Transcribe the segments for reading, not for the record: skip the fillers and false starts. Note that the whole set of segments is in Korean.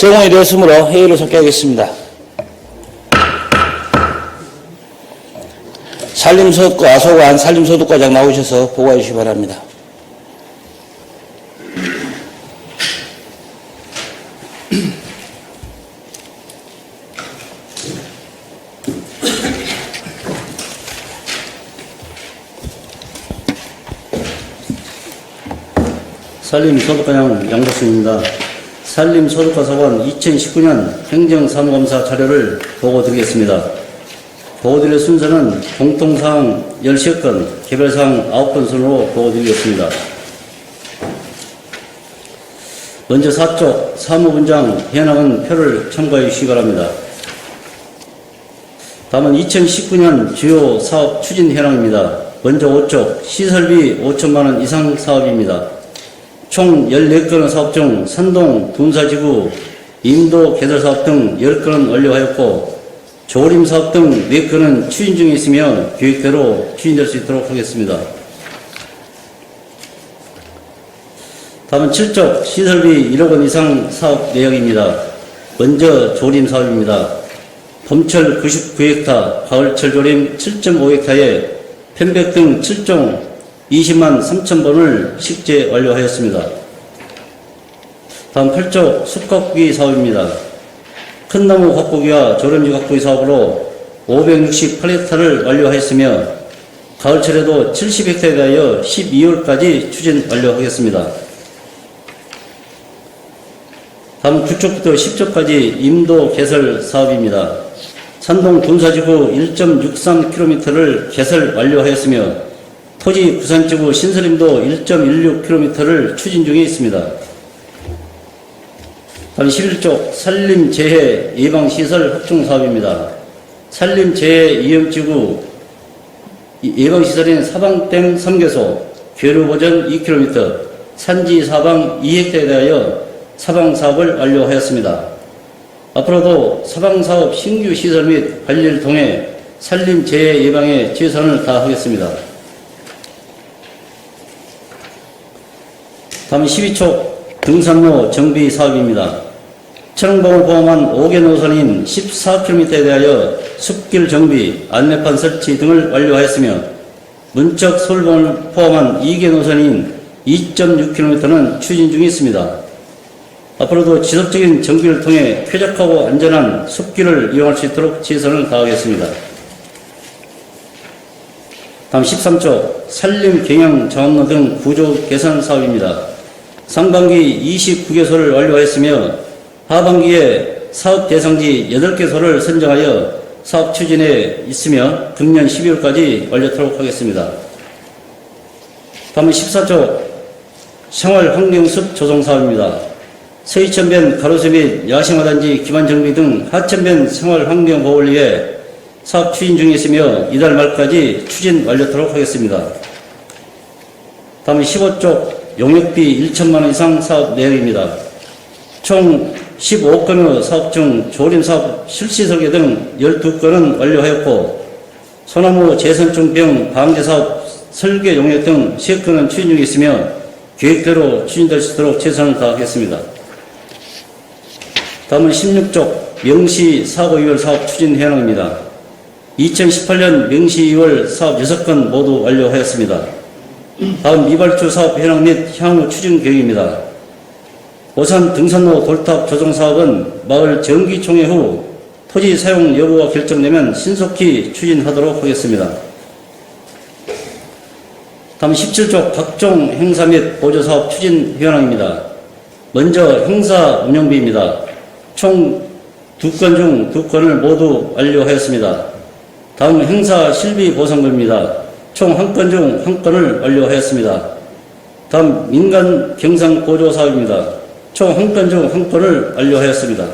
제공이 되었으므로 회의를 속개하겠습니다. 산림소득과 소관 산림소득과장 나오셔서 보고해 주시기 바랍니다. 산림소득과장 양복순입니다. 산림소득과 소관 2019년 행정사무검사 자료를 보고드리겠습니다. 보고드릴 순서는 공통사항 13건, 개별사항 9건 순으로 보고드리겠습니다. 먼저 4쪽 사무분장 해나가는 표를 참고해 주시기 바랍니다. 다음은 2019년 주요 사업 추진 현황입니다. 먼저 5쪽 시설비 5천만원 이상 사업입니다. 총 14건의 사업 중 산동 둔사지구 임도 개설 사업 등 10건은 완료하였고 조림 사업 등 4건은 추진 중에 있으며 계획대로 추진될 수 있도록 하겠습니다. 다음은 7쪽 시설비 1억 원 이상 사업 내역입니다. 먼저 조림 사업입니다. 봄철 99헥타, 가을철 조림 7.5헥타에 편백 등 7종 20만 3천 번을 식재 완료하였습니다. 다음 8쪽 숲가꾸기 사업입니다. 큰 나무 가꾸기와 조림지 가꾸기 사업으로 568헥타를 완료하였으며 가을철에도 70헥타에 대하여 12월까지 추진 완료하겠습니다. 다음 9쪽부터 10쪽까지 임도 개설 사업입니다. 산동 둔사지구 1.63km를 개설 완료하였으며 토지 구산지구 신설임도 1.16km를 추진 중에 있습니다. 다음 11쪽 산림재해 예방시설 확충사업입니다. 산림재해 위험지구 예방시설인 사방댐 3개소, 괴류보전 2km, 산지 사방 2헥타에 대하여 사방사업을 완료하였습니다. 앞으로도 사방사업 신규 시설 및 관리를 통해 산림재해 예방에 최선을 다하겠습니다. 다음 12초 등산로 정비 사업입니다. 천왕봉을 포함한 5개 노선인 14km에 대하여 숲길 정비, 안내판 설치 등을 완료하였으며 문적 서울봉을 포함한 2개 노선인 2.6km는 추진 중에 있습니다. 앞으로도 지속적인 정비를 통해 쾌적하고 안전한 숲길을 이용할 수 있도록 최선을 다하겠습니다. 다음 13조 산림경영자원로 등 구조 개선 사업입니다. 상반기 29개소를 완료하였으며 하반기에 사업 대상지 8개소를 선정하여 사업 추진에 있으며 금년 12월까지 완료하도록 하겠습니다. 다음은 14조 생활환경숲 조성 사업입니다. 서이천변 가로수 및 야생화단지 기반 정비 등 하천변 생활환경 보호를 위해 사업 추진 중에 있으며 이달 말까지 추진 완료하도록 하겠습니다. 다음은 15쪽 용역비 1천만원 이상 사업 내역입니다. 총 15건의 사업 중 조림사업 실시 설계 등 12건은 완료하였고 소나무 재선충병 방제사업 설계 용역 등 3건은 추진 중에 있으며 계획대로 추진될 수 있도록 최선을 다하겠습니다. 다음은 16쪽 명시 사고 이월 사업 추진 현황입니다. 2018년 명시 이월 사업 6건 모두 완료하였습니다. 다음 미발주 사업 현황 및 향후 추진 계획입니다. 오산 등산로 돌탑 조정 사업은 마을 정기총회 후 토지 사용 여부가 결정되면 신속히 추진하도록 하겠습니다. 다음 17쪽 각종 행사 및 보조 사업 추진 현황입니다. 먼저 행사 운영비입니다. 총 2건 중 2건을 모두 완료하였습니다. 다음 행사 실비 보상금입니다. 총 1건 중 1건을 완료하였습니다. 다음 민간 경상 보조 사업입니다. 총 1건 중 1건을 완료하였습니다.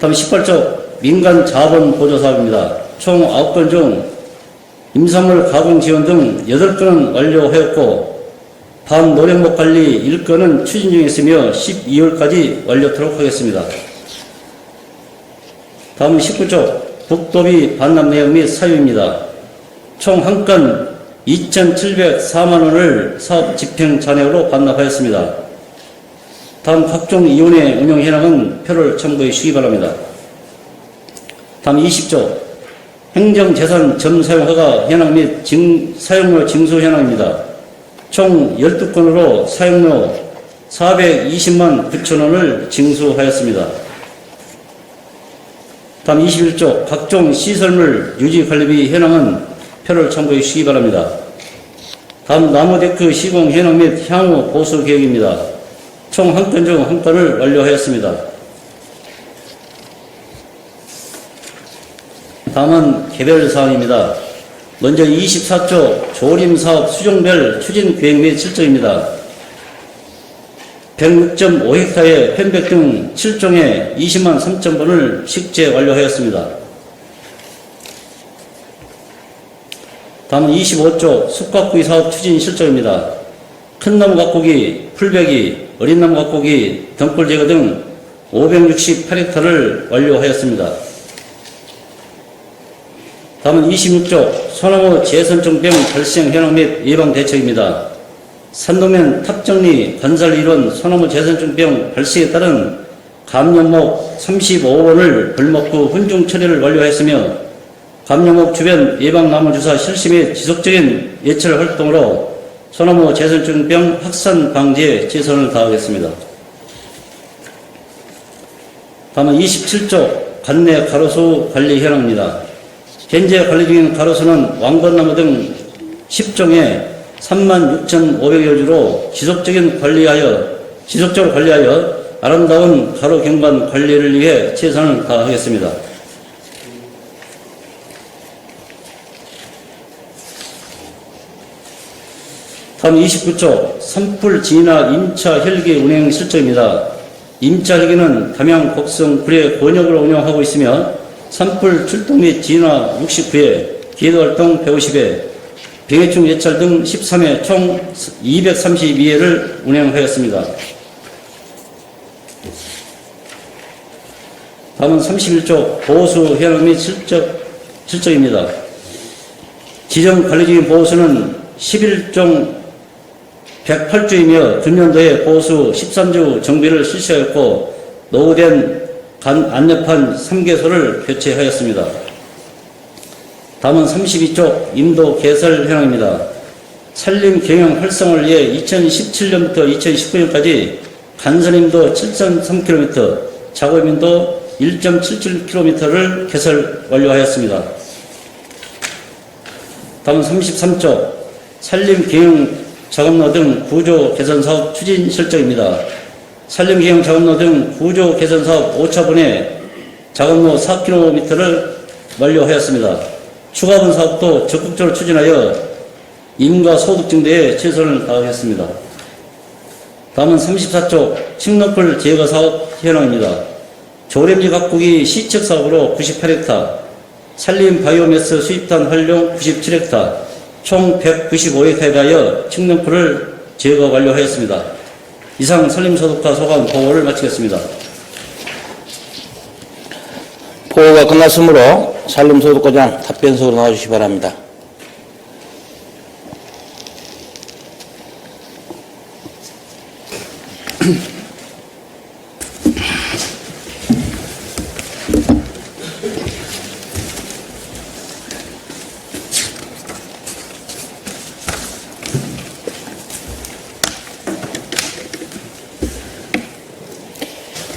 다음 18조 민간 자본 보조 사업입니다. 총 9건 중 임산물 가공 지원 등 8건은 완료하였고 다음 노량목 관리 1건은 추진 중에 있으며 12월까지 완료하도록 하겠습니다. 다음은 19조 북도비 반납 내역 및 사유입니다. 총 1건 2,704만원을 사업 집행 잔액으로 반납하였습니다. 다음 각종 이혼의 운영 현황은 표를 참고해 주시기 바랍니다. 다음 20조 행정재산 점사용허가 현황 및 사용료 징수 현황입니다. 총 12건으로 사용료 420만 9천 원을 징수하였습니다. 다음 21조 각종 시설물 유지관리비 현황은 표를 참고해 주시기 바랍니다. 다음 나무데크 시공 현황 및 향후 보수 계획입니다. 총 1건 중 1건을 완료하였습니다. 다음은 개별 사항입니다. 먼저 24조 조림사업 수종별 추진 계획 및 실정입니다. 106.5헥타의 편백 등 7종에 20만 3천 번을 식재 완료하였습니다. 다음은 25조 숲가꾸기 사업 추진 실정입니다. 큰 나무 가꾸기, 풀베기, 어린 나무 가꾸기, 덩굴 제거 등 568헥타를 완료하였습니다. 다음은 26조 소나무 재선종병 발생 현황 및 예방 대책입니다. 산도면 탑정리 건설 이론 소나무 재선종병 발생에 따른 감염목 35원을 벌목구 훈중 처리를 완료했으며 감염목 주변 예방나무 주사 실시 및 지속적인 예철 활동으로 소나무 재선종병 확산 방지에 최선을 다하겠습니다. 다음은 27조 관내 가로수 관리 현황입니다. 현재 관리 중인 가로수는 왕건나무 등 10종에 36,500여 주로 지속적으로 관리하여 아름다운 가로 경관 관리를 위해 최선을 다하겠습니다. 다음 29조 산불 진화 임차 헬기 운행 실정입니다. 임차 헬기는 담양, 곡성, 구례, 권역으로 운영하고 있으며 산불 출동 및 진화 69회, 기도활동 150회, 병해충 예찰 등 13회 총 232회를 운행하였습니다. 다음은 31조 보호수 현황 및 실적입니다. 지정 관리 중인 보호수는 11종 108주이며 금년도에 보호수 13주 정비를 실시하였고 노후된 안내판 3개소를 교체하였습니다. 다음은 32조 임도 개설 현황입니다. 산림 경영 활성화를 위해 2017년부터 2019년까지 간선임도 7.3km, 작업임도 1.77km를 개설 완료하였습니다. 다음은 33조 산림 경영 작업로 등 구조 개선 사업 추진 실정입니다. 산림 경영 작업로 등 구조 개선 사업 5차분의 작업로 4km를 완료하였습니다. 추가분 사업도 적극적으로 추진하여 임과 소득 증대에 최선을 다하겠습니다. 다음은 34조 칡너풀 제거 사업 현황입니다. 조림지 가꾸기 시책 사업으로 98헥타, 산림 바이오매스 수입탄 활용 97헥타, 총 195헥타에 대하여 칡너풀을 제거 완료하였습니다. 이상 산림소득과 소관 보고를 마치겠습니다. 보고가 끝났으므로 산림소득과장 답변석으로 나와주시기 바랍니다.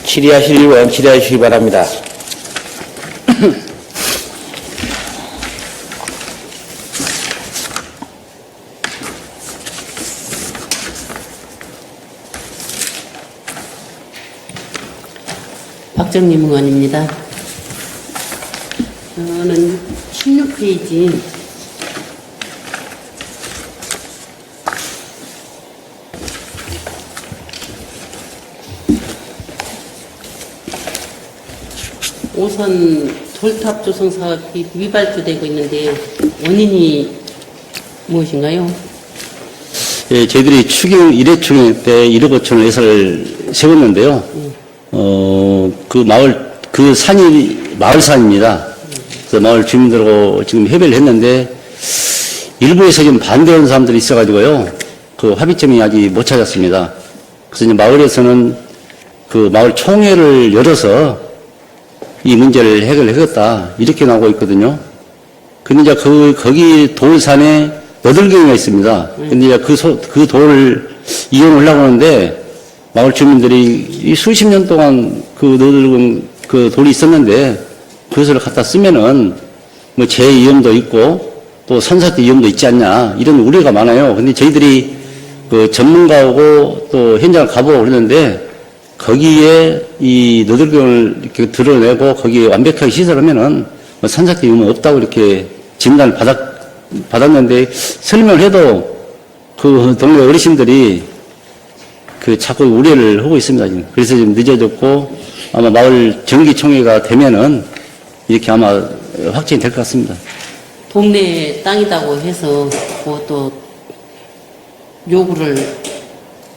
질의하실 의원 질의하시기 바랍니다. 박정림 의원입니다. 저는 16페이지 오선 돌탑 조성 사업이 미발주되고 있는데 원인이 무엇인가요? 예, 저희들이 추경 1회 추경 때 1억 5천원 예산을 세웠는데요. 그 산이 마을산입니다. 그래서 마을 주민들하고 지금 협의를 했는데 일부에서 좀 반대하는 사람들이 있어가지고요. 그 합의점이 아직 못 찾았습니다. 그래서 이제 마을에서는 그 마을 총회를 열어서 이 문제를 해결하겠다. 이렇게 나오고 있거든요. 근데 이제 거기 돌산에 너들경이가 있습니다. 근데 이제 그 돌을 이용하려고 하는데 마을 주민들이 이 수십 년 동안 그 너들경 그 돌이 있었는데 그것을 갖다 쓰면은 뭐 재해 위험도 있고 또 산사태 위험도 있지 않냐 이런 우려가 많아요. 근데 저희들이 그 전문가하고 또 현장을 가보고 그러는데 거기에 이 너들경을 이렇게 드러내고 거기에 완벽하게 시설하면은 뭐 산사태 위험은 없다고 이렇게 진단을 받았는데 설명을 해도 그 동네 어르신들이 그 자꾸 우려를 하고 있습니다. 지금. 그래서 지금 늦어졌고 아마 마을 정기총회가 되면은 이렇게 아마 확정이 될 것 같습니다. 동네 땅이라고 해서 뭐 또 요구를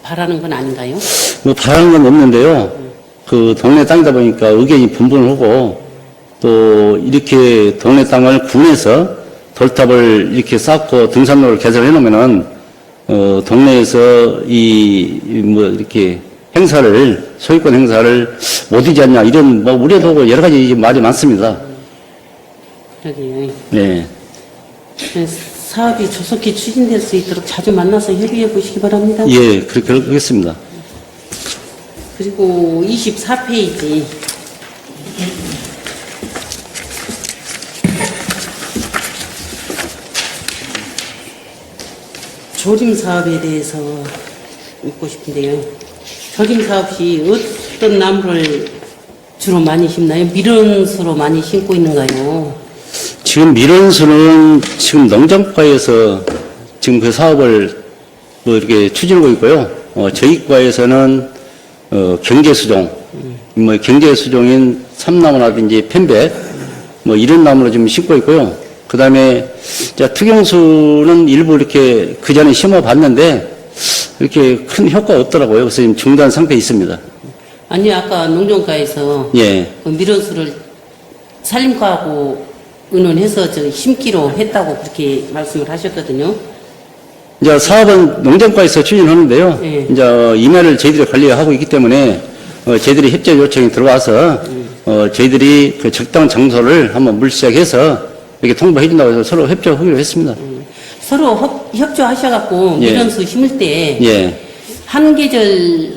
바라는 건 아닌가요? 뭐 바라는 건 없는데요. 그 동네 땅이다 보니까 의견이 분분을 하고 또 이렇게 동네 땅을 군에서 돌탑을 이렇게 쌓고 등산로를 개설해 놓으면은 동네에서 뭐 이렇게 행사를 소유권 행사를 못 하지 않냐 이런 뭐 우려도 하고 여러 가지 말이 많습니다. 그러게요. 네. 사업이 조속히 추진될 수 있도록 자주 만나서 협의해 보시기 바랍니다. 예, 그렇게 하겠습니다. 그리고 24페이지. 조림 사업에 대해서 묻고 싶은데요. 조림 사업 시 어떤 나무를 주로 많이 심나요? 밀원수로 많이 심고 있는가요? 지금 밀원수는 지금 농장과에서 지금 그 사업을 뭐 이렇게 추진하고 있고요. 저희 과에서는 경제수종, 뭐 경제수종인 참나무라든지 편백, 뭐 이런 나무로 지금 심고 있고요. 그 다음에 특용수는 일부 이렇게 그 전에 심어봤는데 이렇게 큰 효과가 없더라고요. 그래서 지금 중단 상태에 있습니다. 아니요, 아까 농정과에서 예. 그 밀원수를 산림과하고 의논해서 심기로 했다고 그렇게 말씀을 하셨거든요. 이제 사업은 농정과에서 추진하는데요. 예. 이제 임야를 저희들이 관리하고 있기 때문에 저희들이 협조 요청이 들어와서 저희들이 그 적당한 장소를 한번 물시작해서 이렇게 통보해 준다고 해서 서로 협조하기로 했습니다. 서로 협조하셔갖고 예. 밀원수 심을 때 예. 한 계절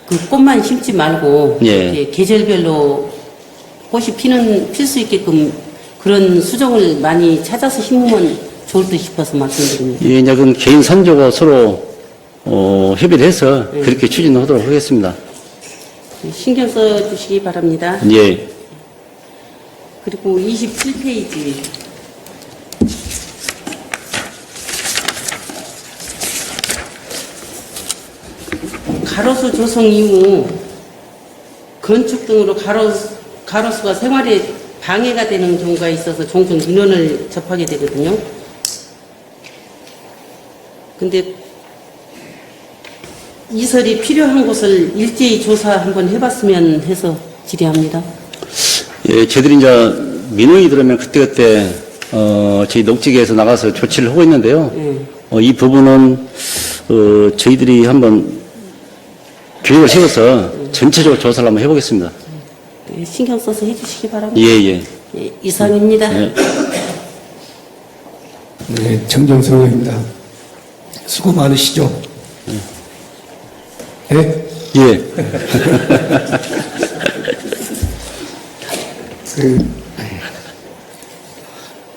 그 꽃만 심지 말고 예. 이렇게 계절별로 꽃이 필 수 있게끔 그런 수종을 많이 찾아서 심으면 좋을 듯 싶어서 말씀드립니다. 예, 이제 그건 개인 산조고 서로 협의를 해서 그렇게 추진하도록 하겠습니다. 신경 써 주시기 바랍니다. 예. 그리고 27페이지. 가로수 조성 이후 건축 등으로 가로수가 생활에 방해가 되는 경우가 있어서 종종 민원을 접하게 되거든요. 근데 이설이 필요한 곳을 일제히 조사 한번 해봤으면 해서 질의합니다. 예, 저희들이 이제 민원이 들어오면 그때그때 저희 농지계에서 나가서 조치를 하고 있는데요. 이 부분은 저희들이 한번 계획을 세워서 전체적으로 조사를 한번 해보겠습니다. 네, 신경 써서 해주시기 바랍니다. 예, 예. 네, 이상입니다. 네. 네, 정정성입니다. 수고 많으시죠? 네? 예.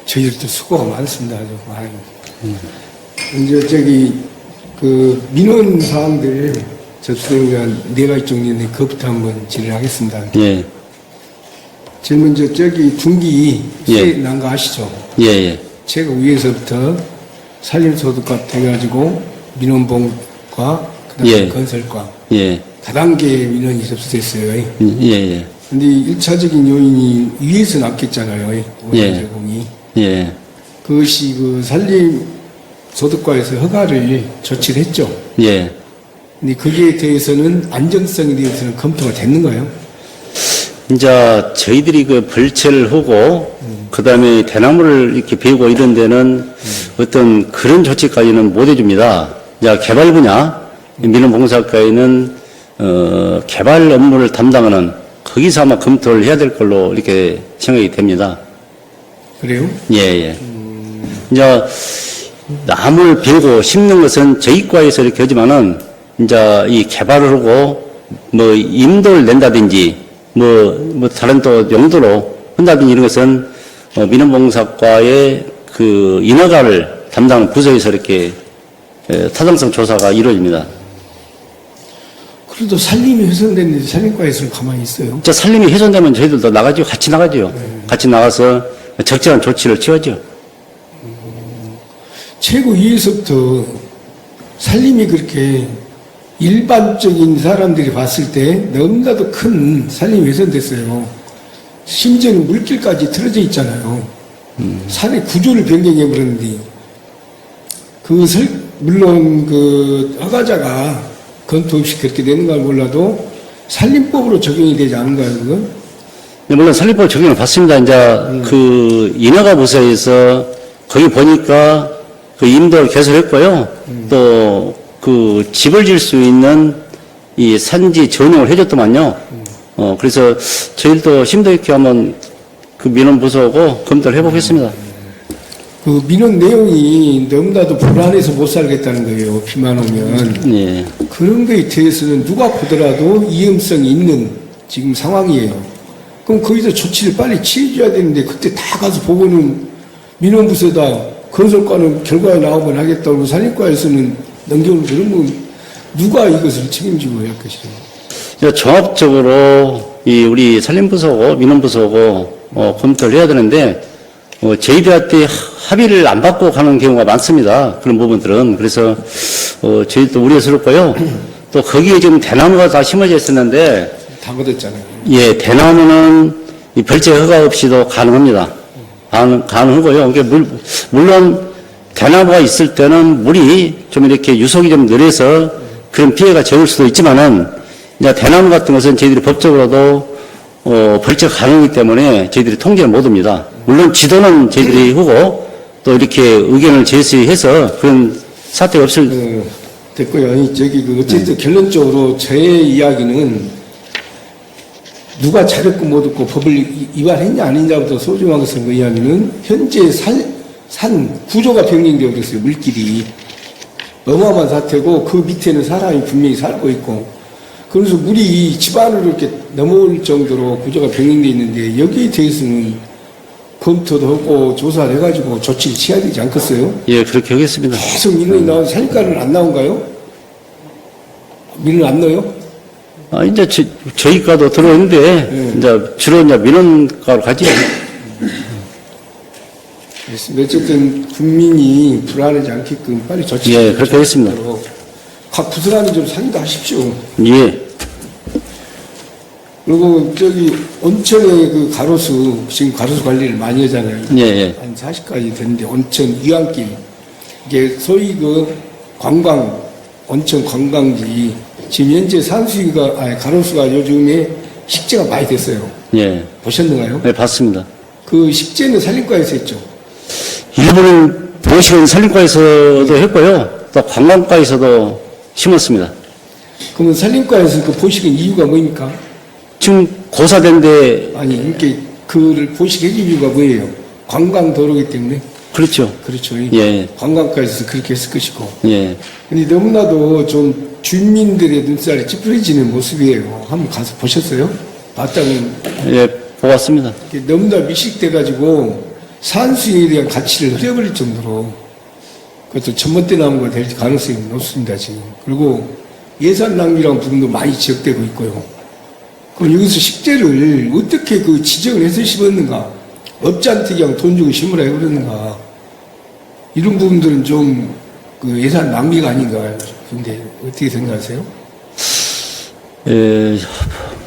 저희들도 수고가 많습니다. 아주 많이. 이제 그 민원 사항들 접수된 네 가지 종류인데 그것부터 한번 질의하겠습니다. 예. 제일 먼저 둥기 예. 수해 난 거 아시죠? 예, 예. 제가 위에서부터 산림소득과 해가지고 민원봉과 그다음에 예. 건설과 예. 다단계 민원이 접수됐어요. 예, 예. 근데 1차적인 요인이 위에서 났겠잖아요. 예. 오염제공이. 예. 그것이 그 산림소득과에서 허가를 조치를 했죠. 예. 근데 거기에 대해서는 안전성에 대해서는 검토가 됐는가요? 이제 저희들이 그 벌채를 하고 그다음에 대나무를 이렇게 베고 이런 데는 어떤 그런 조치까지는 못 해줍니다. 이제 개발 분야 민원봉사과에는 개발 업무를 담당하는 거기서 아마 검토를 해야 될 걸로 이렇게 생각이 됩니다. 그래요? 예, 예. 이제 나무를 베고 심는 것은 저희 과에서 이렇게 하지만은 이제 이 개발을 하고 뭐 임도를 낸다든지 뭐 다른 또 용도로 한다든지 이런 것은 민원봉사과의 그 인허가를 담당하는 부서에서 이렇게 타당성 조사가 이루어집니다. 그래도 살림이 훼손됐는데 살림과에서는 가만히 있어요. 저 살림이 훼손되면 저희들도 나가죠. 같이 나가죠. 같이 나가서 적절한 조치를 취하죠. 최고위에서부터 살림이 그렇게 일반적인 사람들이 봤을 때 너무나도 큰 살림이 훼손됐어요. 심지어는 물길까지 틀어져 있잖아요. 산의 구조를 변경해버렸는데 물론 그 허가자가 검토 없이 그렇게 되는 걸 몰라도 살림법으로 적용이 되지 않은가요, 그건? 네, 물론 살림법 적용을 받습니다. 이제 그 인허가 부서에서 거기 보니까 그 임도를 개설했고요. 또 그 집을 지을 수 있는 이 산지 전용을 해줬더만요. 그래서 저희도 심도 있게 한번 그 민원부서하고 검토를 해보겠습니다. 그 민원 내용이 너무나도 불안해서 못 살겠다는 거예요, 비만 오면. 예. 그런 거에 대해서는 누가 보더라도 위험성이 있는 지금 상황이에요. 그럼 거기서 조치를 빨리 취해줘야 되는데 그때 다 가서 보고는 민원부서다 건설과는 결과에 나오면 하겠다고 산림과에서는 넘겨오고 그러면 누가 이것을 책임지고 할 것이죠. 종합적으로 이 우리 산림부서고 민원부서고 검토를 해야 되는데 저희들한테 합의를 안 받고 가는 경우가 많습니다. 그런 부분들은. 그래서 저희도 우려스럽고요. 또 거기에 지금 대나무가 다 심어져 있었는데 다 걷었잖아요. 예, 대나무는 이 별제 허가 없이도 가능합니다. 가능하고요. 그러니까 물론 대나무가 있을 때는 물이 좀 이렇게 유속이 좀 느려서 그런 피해가 적을 수도 있지만은 이제 대나무 같은 것은 저희들이 법적으로도 벌칙 가능이기 때문에 저희들이 통제를 못 합니다. 물론 지도는 저희들이 하고 또 이렇게 의견을 제시해서 그런 사태가 없을. 됐고요. 어쨌든 결론적으로 저의 이야기는 누가 잘했고 못했고 법을 위반했냐 아니냐부터 소중한 것은 그 이야기는 현재 산 구조가 변경되어 버렸어요. 물길이. 어마어마한 사태고 그 밑에는 사람이 분명히 살고 있고 그래서 물이 집안으로 이렇게 넘어올 정도로 구조가 변경되어 있는데 여기에 대해서는 검토도 하고 조사를 해가지고 조치를 취해야 되지 않겠어요? 예, 그렇게 하겠습니다. 계속 민원이 나와서 산림과는 안 나온가요? 민원 안 넣어요? 이제 저희과도 들어오는데 이제 주로 이제 민원과로 가죠. 어쨌든 국민이 불안하지 않게끔 빨리 조치. 예, 그렇게 하겠습니다. 각 부서간에 좀 상의도 하십시오. 예. 그리고 온천의 그 가로수, 지금 가로수 관리를 많이 하잖아요. 예, 예. 한 40까지 됐는데, 온천 이왕길. 이게 소위 그 온천 관광지. 지금 현재 가로수가 요즘에 식재가 많이 됐어요. 예. 보셨는가요? 네, 봤습니다. 그 식재는 산림과에서 했죠. 일부는 보식은 산림과에서도 했고요. 또 관광과에서도 심었습니다. 그러면 산림과에서 그 보식은 이유가 뭡니까? 지금 고사된데. 아니, 이렇게 그를 보식해줄 이유가 뭐예요? 관광도로기 때문에? 그렇죠. 그렇죠. 예. 관광과에서 그렇게 했을 것이고. 예. 근데 너무나도 좀 주민들의 눈살이 찌푸려지는 모습이에요. 한번 가서 보셨어요? 봤다면. 예, 보았습니다. 너무나 미식돼가지고 산수에 대한 가치를 흐려버릴 정도로 그것도 전봇대 나무가 될 가능성이 높습니다, 지금. 그리고 예산 낭비라는 부분도 많이 지적되고 있고요. 그럼 여기서 식재를 어떻게 그 지정을 해서 심었는가? 업자한테 그냥 돈 주고 심으라 해버렸는가? 이런 부분들은 좀 그 예산 낭비가 아닌가? 근데 어떻게 생각하세요? 예,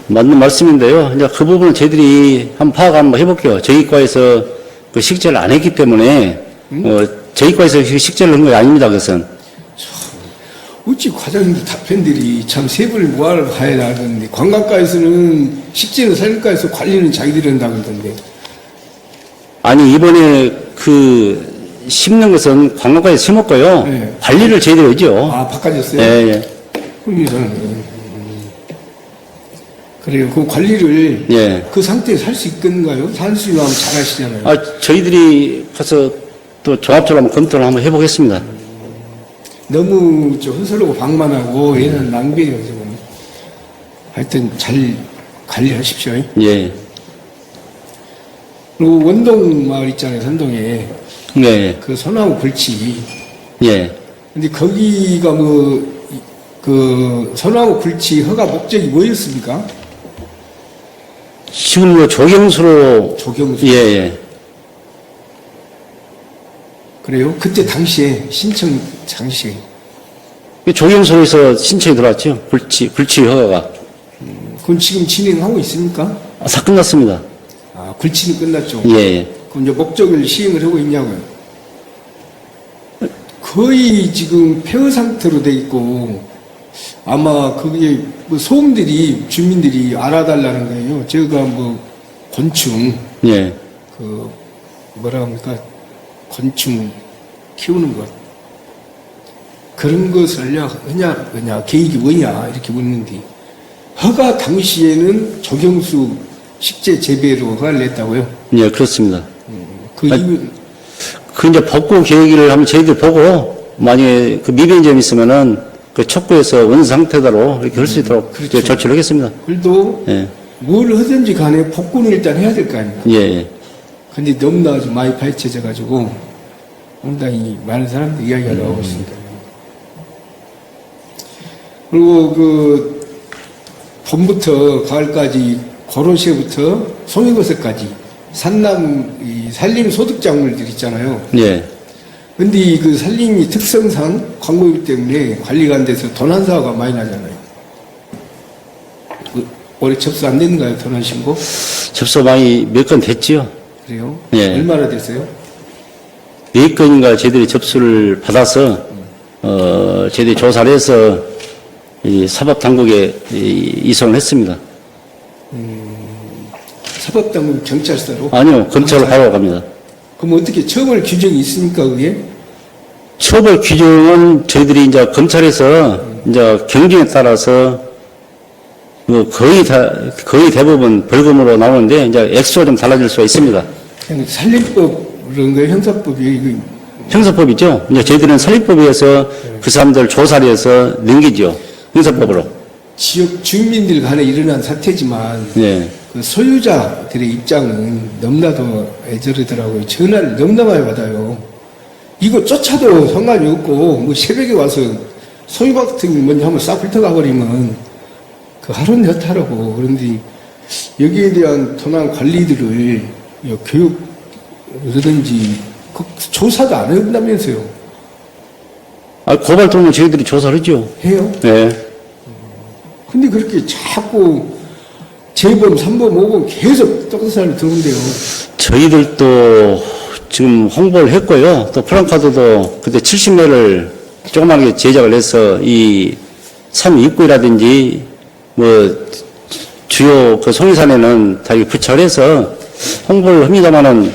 맞는 말씀인데요. 이제 그 부분은 저희들이 파악 한번 해볼게요. 저희 과에서 그 식재를 안 했기 때문에, 저희 과에서 식재를 한 거 아닙니다, 그것은. 어찌 과장님들 답변들이 참 세부를 모아를 가야 하는데, 관광과에서는 식재는 산림과에서 관리는 자기들이 한다고 그러던데. 아니, 이번에 심는 것은 관광과에서 심었고요. 네. 관리를 저희들이 하죠. 아, 바꿔졌어요? 예, 예. 그럼 그래요. 그 관리를 예. 그 상태에서 할 수 있겠는가요? 살 수 있으면 잘 하시잖아요. 저희들이 가서 또 종합적으로 한번 검토를 한번 해보겠습니다. 너무 좀 헛설하고 방만하고 얘는 낭비예요, 지금. 하여튼 잘 관리하십시오. 예. 그리고 원동 마을 있잖아요, 선동에. 네. 그 소나무 굴치. 예. 근데 거기가 그 소나무 굴치 허가 목적이 뭐였습니까? 지금 뭐 조경수로. 조경수. 예, 예. 그래요? 그때 당시에, 신청 당시에. 조경수로에서 신청이 들어왔죠. 굴치 허가가. 그건 지금 진행하고 있습니까? 다 끝났습니다. 아, 굴치는 끝났죠. 예, 예. 그럼 이제 목적을 시행을 하고 있냐고요? 거의 지금 폐허 상태로 돼 있고, 아마 그게 뭐 소음들이, 주민들이 알아달라는 거예요. 제가 뭐, 곤충, 예. 그, 뭐라 합니까? 곤충 키우는 것. 그런 것을 하냐, 계획이 뭐냐, 이렇게 묻는데, 허가 당시에는 조경수 식재 재배로 허가를 냈다고요? 예, 그렇습니다. 그 이유, 그 이제 복구 계획을 한번 저희들 보고, 만약에 그 미변 점이 있으면은 그 촉구해서 원 상태대로 이렇게 할 수 있도록 그렇죠. 이제 조치를 하겠습니다. 그래도 예. 뭘 하든지 간에 복구는 일단 해야 될 거 아닙니까? 예, 예. 근데 너무나 좀 많이 파헤쳐져가지고 상당히 많은 사람들이 이야기가 나오고 있습니다. 그리고 그 봄부터 가을까지 그런 시에부터 송이버섯까지 산남 이 산림 소득 작물들 있잖아요. 예. 근데 그 산림이 특성상 광고비 때문에 관리가 안 돼서 도난사고가 많이 나잖아요. 올해 접수 안 됐는가요? 도난 신고? 접수 많이 몇 건 됐지요. 그래요? 예. 얼마나 됐어요? 4건인가 저희들이 접수를 받아서, 저희들이 조사를 해서 이 사법당국에 이송을 했습니다. 사법당국 경찰서로? 아니요, 검찰로 바로 갑니다. 그럼 어떻게 처벌 규정이 있습니까, 그게? 처벌 규정은 저희들이 이제 검찰에서 이제 경중에 따라서 뭐 거의 대부분 벌금으로 나오는데 이제 액수가 좀 달라질 수가 있습니다. 그냥 살림법 그런 거 형사법이 이거 형사법이죠. 이제 저희들은 살림법에 의해서 그 사람들 조사를 해서 넘기죠. 형사법으로. 지역 주민들 간에 일어난 사태지만 예. 그 소유자들의 입장은 너무나도 애절하더라고요. 전화를 너무나 많이 받아요. 이거 쫓아도 상관이 없고 뭐 새벽에 와서 소유 같은 게 먼저 한번 싹 훑어가 버리면 그 하루는 여타라고. 그런데 여기에 대한 도난 관리들을 교육이라든지 그 조사도 안 한다면서요. 고발 통은 저희들이 조사를 하죠. 해요? 네. 근데 그렇게 자꾸 재범, 3범, 5범 계속 똑같은 사람이 들어온대요. 저희들도 지금 홍보를 했고요. 또 프랑카드도 그때 70매를 조그맣게 제작을 해서 이 산 입구라든지 뭐 주요 그 송이산에는 다 부착해서 홍보를 합니다만은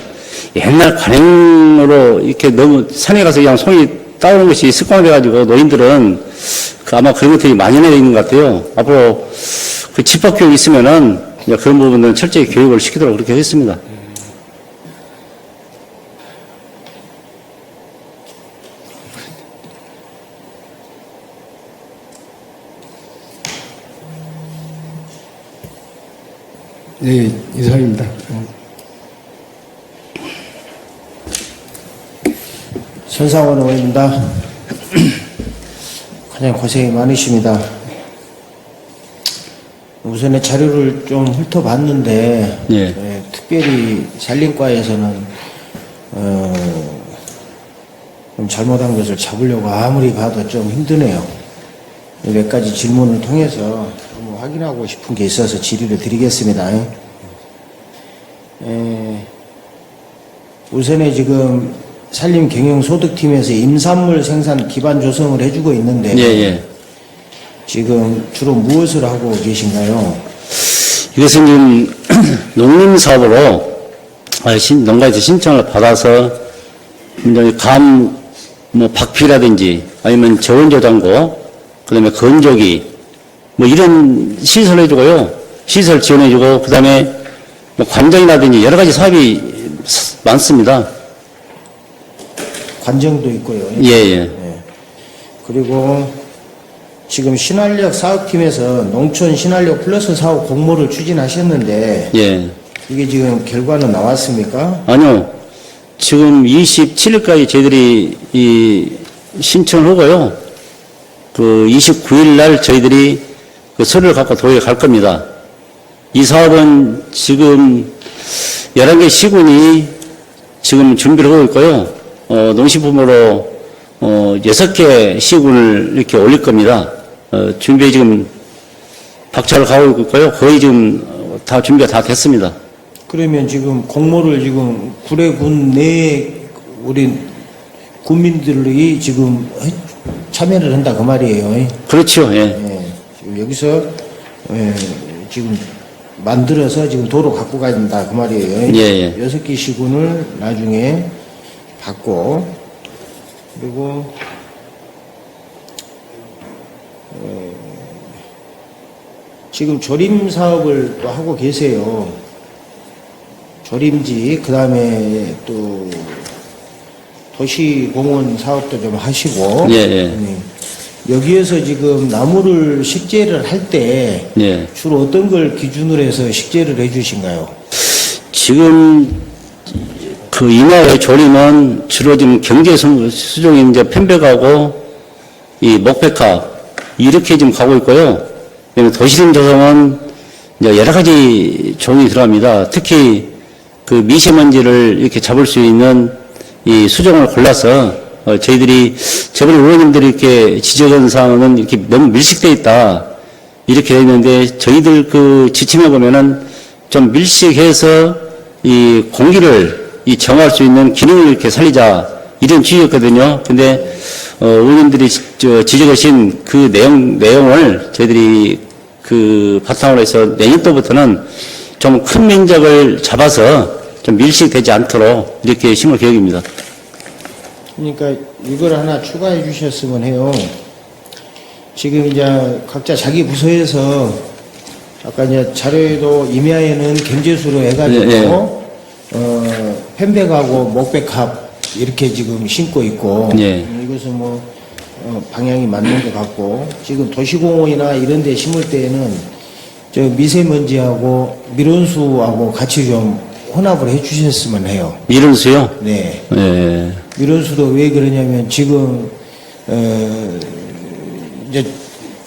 옛날 관행으로 이렇게 너무 산에 가서 그냥 송이 따오는 것이 습관돼가지고 노인들은 아마 그런 것들이 만연해 있는 것 같아요. 앞으로 그 집합 교육이 있으면은 그런 부분들은 철저히 교육을 시키도록 그렇게 했습니다. 네, 이상입니다. 손상원 의원입니다. 가장 고생이 많으십니다. 우선에 자료를 좀 훑어봤는데, 예. 특별히 산림과에서는 좀 잘못한 것을 잡으려고 아무리 봐도 좀 힘드네요. 몇 가지 질문을 통해서 한번 확인하고 싶은 게 있어서 질의를 드리겠습니다. 우선에 지금 산림경영소득팀에서 임산물 생산 기반 조성을 해주고 있는데, 예. 지금 주로 무엇을 하고 계신가요? 이것은 지금 농림사업으로 농가에서 신청을 받아서 이제 뭐 박피라든지 아니면 저온저장고, 그 다음에 건조기, 뭐 이런 시설을 해주고요. 시설 지원해주고 그다음에 뭐 관정이라든지 여러 가지 사업이 많습니다. 관정도 있고요. 예, 예. 예. 그리고 지금 신활력 사업팀에서 농촌 신활력 플러스 사업 공모를 추진하셨는데 예. 이게 지금 결과는 나왔습니까? 아니요. 지금 27일까지 저희들이 이 신청을 하고요. 그 29일 날 저희들이 그 서류를 갖고 도에 갈 겁니다. 이 사업은 지금 11개 시군이 지금 준비를 하고 있고요. 농식품으로 6개 시군을 이렇게 올릴 겁니다. 준비에 지금 박차를 가고 있고요. 거의 지금 다 준비가 다 됐습니다. 그러면 지금 공모를 지금 구례군 내에 우리 군민들이 지금 참여를 한다 그 말이에요. 그렇죠. 예. 예. 지금 여기서 지금 만들어서 지금 도로 갖고 가야 된다 그 말이에요. 예, 예. 6개 시군을 나중에 받고 그리고 지금 조림 사업을 또 하고 계세요. 조림지 그다음에 또 도시공원 사업도 좀 하시고 예, 예. 여기에서 지금 나무를 식재를 할 때 예. 주로 어떤 걸 기준으로 해서 식재를 해주신가요? 지금 그 이마의 조림은 주로 지금 경제 수종인 이제 편백하고 이 목백합 이렇게 지금 가고 있고요. 도시림 조성은 이제 여러 가지 종이 들어갑니다. 특히 그 미세먼지를 이렇게 잡을 수 있는 이 수종을 골라서 저희들이 저번에 의원님들이 이렇게 지적한 사항은 이렇게 너무 밀식되어 있다 이렇게 되어 있는데 저희들 그 지침에 보면은 좀 밀식해서 이 공기를 이 정할 수 있는 기능을 이렇게 살리자 이런 취지였거든요. 근데 의원님들이 지적하신 그 내용을 저희들이 그 바탕으로 해서 내년도부터는 좀 큰 면적을 잡아서 좀 밀식되지 않도록 이렇게 심을 계획입니다. 그러니까 이걸 하나 추가해 주셨으면 해요. 지금 이제 각자 자기 부서에서 아까 이제 자료에도 임야에는 경제수로 해가지고 예, 편백하고 목백합 이렇게 지금 심고 있고 예. 이것은 뭐 방향이 맞는 것 같고 지금 도시공원이나 이런 데 심을 때에는 저 미세먼지하고 밀원수하고 같이 좀 혼합을 해 주셨으면 해요. 밀원수요? 네. 예. 밀원수도 왜 그러냐면 지금 이제